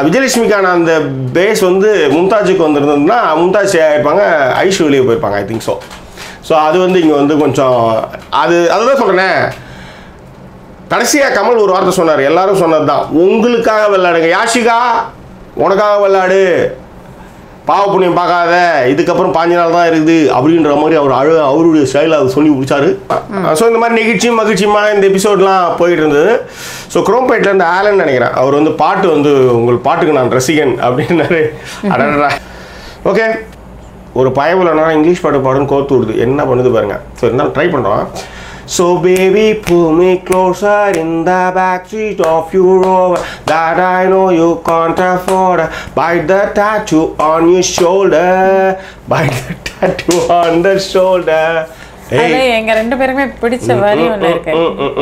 விஜயலட்சுமிக்கான அந்த பேஸ் வந்து மும்தாஜுக்கு வந்துருந்ததுன்னா மும்தாஜ் ஆகிருப்பாங்க, ஐஷு வெளியே போயிருப்பாங்க. ஐ திங்க் ஸோ. ஸோ அது வந்து இங்கே வந்து கொஞ்சம் அதுதான் சொல்கிறேனே. கடைசியாக கமல் ஒரு வார்த்தை சொன்னார், எல்லாரும் சொன்னது தான், உங்களுக்காக விளையாடுங்க யாஷிகா, உனக்காக விளையாடு, பாவ புண்ணியம் பார்க்காத, இதுக்கப்புறம் 5 நாள் தான் இருக்குது அப்படின்ற மாதிரி அவருடைய ஸ்டைலில் அவர் சொல்லி முடிச்சாரு. ஸோ இந்த மாதிரி நெகிழ்ச்சியும் மகிழ்ச்சியுமாக இந்த எபிசோட்லாம் போயிட்டு இருந்தது. ஸோ குரோம்பேட்லேருந்து ஆலன் நினைக்கிறேன், அவர் வந்து பாட்டு வந்து உங்கள் பாட்டுக்கு நான் ரசிகன் அப்படின்னாரு. அடடா ஓகே. ஒரு பயவில்லைனா இங்கிலீஷ் பாட்டு பாடுன்னு கோர்த்து விடுது, என்ன பண்ணுது பாருங்க. ஸோ இருந்தாலும் ட்ரை பண்ணுறோம். So baby pull me closer in the backseat of your Rover that I know you can't afford. Bite the tattoo on your shoulder, bite the tattoo on the shoulder. அது எங்க ரெண்டு பேருமே பிடிச்ச வரி ஒன்னு இருக்கு.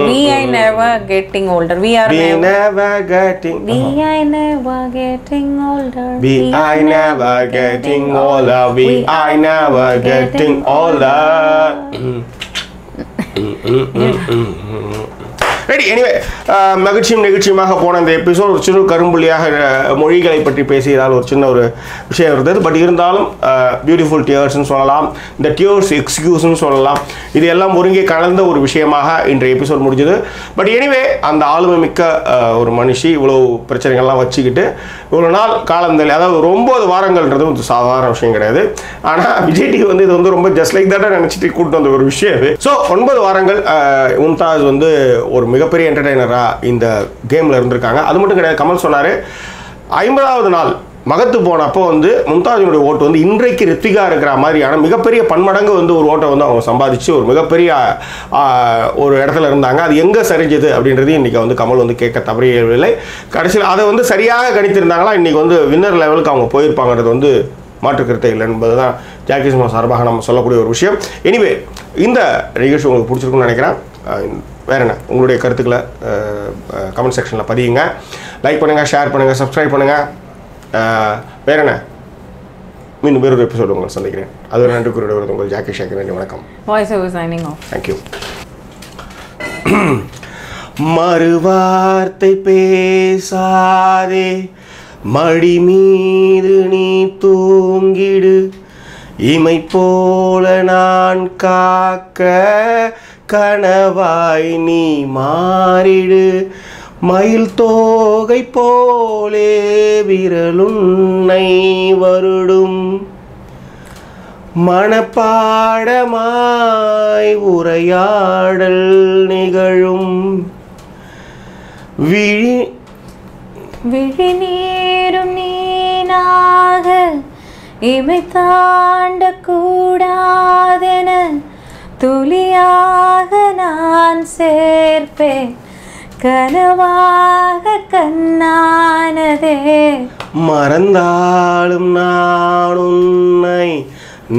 We are never getting older. We are never getting older. We are never getting older. We are never getting older. Ready. Anyway மகிழ்ச்சியும் நெகிழ்ச்சியுமாக போன இந்த எபிசோட் ஒரு சின்ன கரும்புள்ளியாக மொழிகளை பற்றி பேசியதால் ஒரு சின்ன ஒரு விஷயம் இருந்தது. பட் இருந்தாலும் பியூட்டிஃபுல் டியர்ஸ்ன்னு சொல்லலாம், இந்த டியர்ஸ் எக்ஸ்கியூஸ்ன்னு சொல்லலாம். இது எல்லாம் ஒருங்கே கலந்த ஒரு விஷயமாக இன்றைய எபிசோட் முடிஞ்சது. பட் எனிவே அந்த ஆளுமை மிக்க ஒரு மனுஷி இவ்வளோ பிரச்சனைகள்லாம் வச்சுக்கிட்டு இவ்வளோ நாள் காலந்தல், அதாவது 9 வாரங்கள்ன்றது ஒரு சாதாரண விஷயம் கிடையாது. ஆனால் விஜய் டிவி வந்து இது வந்து ரொம்ப ஜஸ்ட் லைக் தட்டாக நினச்சிட்டு கூப்பிட்டு வந்த ஒரு விஷயம் இது. ஸோ 9 வாரங்கள் மும்தாஸ் வந்து ஒரு மிகப்பெரிய என்டர்டெய்னராக இந்த கேமில் இருந்திருக்காங்க. அது மட்டும் கிடையாது, கமல் சொன்னார் 50வது நாள் மகத்து போனப்போ வந்து மும்தாஜினுடைய ஓட்டு வந்து இன்றைக்கு ரித்திகா இருக்கிற மாதிரியான மிகப்பெரிய பன்மடங்கு வந்து ஒரு ஓட்டை வந்து அவங்க சம்பாதிச்சு ஒரு மிகப்பெரிய ஒரு இடத்துல இருந்தாங்க. அது எங்கே சரிஞ்சது அப்படின்றது இன்றைக்கி வந்து கமல் வந்து கேட்க தவறியவில்லை. கடைசியில் அதை வந்து சரியாக கணித்திருந்தாங்களா இன்றைக்கி வந்து வின்னர் லெவலுக்கு அவங்க போயிருப்பாங்கிறது வந்து மாற்றுக்கருத்தை இல்லை என்பது தான் ஜாக்கிசினிமாஸ் சார்பாக நம்ம சொல்லக்கூடிய ஒரு விஷயம். எனிவே இந்த நிகழ்ச்சி உங்களுக்கு பிடிச்சிருக்குன்னு நினைக்கிறேன். வேறு என்ன உங்களுடைய கருத்துக்களை கமெண்ட் செக்ஷனில் பதியுங்க. லைக் பண்ணுங்கள், ஷேர் பண்ணுங்கள், சப்ஸ்கிரைப் பண்ணுங்கள். வேறு என்ன மீண்டும் வேறொரு எபிசோடு உங்களை சந்திக்கிறேன். அது ஒரு நன்றி கூறிய வருது உங்கள் ஜாக்கி ஷேக்கர். நன்றி, வணக்கம். தேங்க்யூ. மறுவார்த்தை பேசாதே, மடி மீது நீ தூங்கிடு, இமை போல நான் காக்க கனவாய் நீ மாறிடு, மயில் தோகை போலே விரலுன்னை வருடும், மனப்பாடமாய் உரையாடல் நிகழும், விழி நீரும் நீனாக இமை தாண்ட கூடாதென துளியாக நான் சேர்ப்பேன், கனவாக கண்ணானதே, மறந்தாலும் நான் உன்னை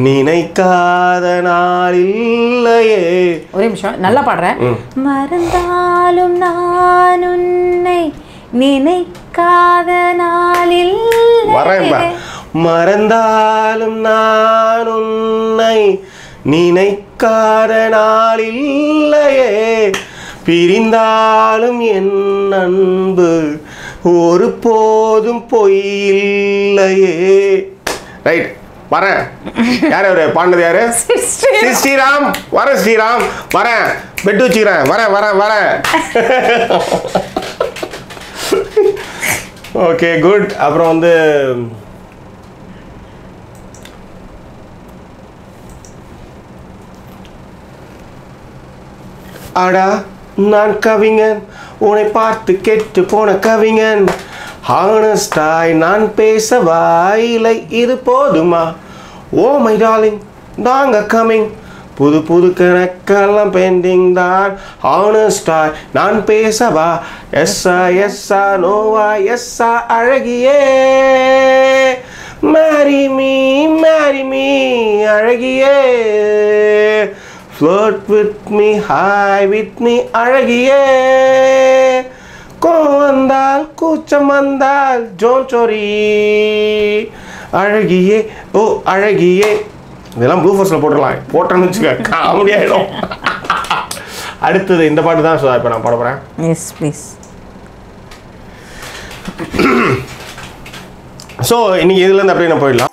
நினைக்காத நாள் இல்லையே. ஒரு நிமிஷம், நல்லா பாடுறேன். மறந்தாலும் நான் உன்னை நினைக்காத நாளில் மறந்தாலும் நான் உன்னை நினைக்காத நாளில்லையே, பிரிந்தாலும் என் அன்பு ஒரு போதும் பொய்யில்லையே. ரைட், வரேன். யார் அவரு பாண்டது? யாரு? ஸ்ரீராம். வரேன் ஸ்ரீராம், வரேன். பெட் வச்சுக்கிறேன். வரேன். Okay, good. அப்புறம் வந்து அடா நான் கவிஞன், உன்னை பார்த்து கெட்டு போன கவிஞன். ஹானஸ்டாய் நான் பேசவா, இல்லை இது போதுமா? ஓ மை டார்லிங், நாங்க கமிங். புது புது கணக்கெல்லாம் பெண்டிங் தான். ஹானஸ்டாய் நான் பேசவா, எஸ்ஸா எஸ்ஸா நோவா எஸ்ஸா அழகியே. மேரி மீ அழகியே. Flirt with me, hi with me அழகியே. கோவம் வந்தால் கூச்சம் வந்தால் ஜோன்சோரி அழகியே. ஓ அழகியே. இதெல்லாம் ப்ளூ ஃபோர்ஸில் போட்டுடலாம். போட்டோன்னு வச்சுக்க காமெடி ஆகிடும். அடுத்தது இந்த பாட்டு தான் இப்போ நான் பாட போகிறேன். Yes please. ஸோ இன்னைக்கு இதுலேருந்து அப்படியே நான் போயிடலாம்.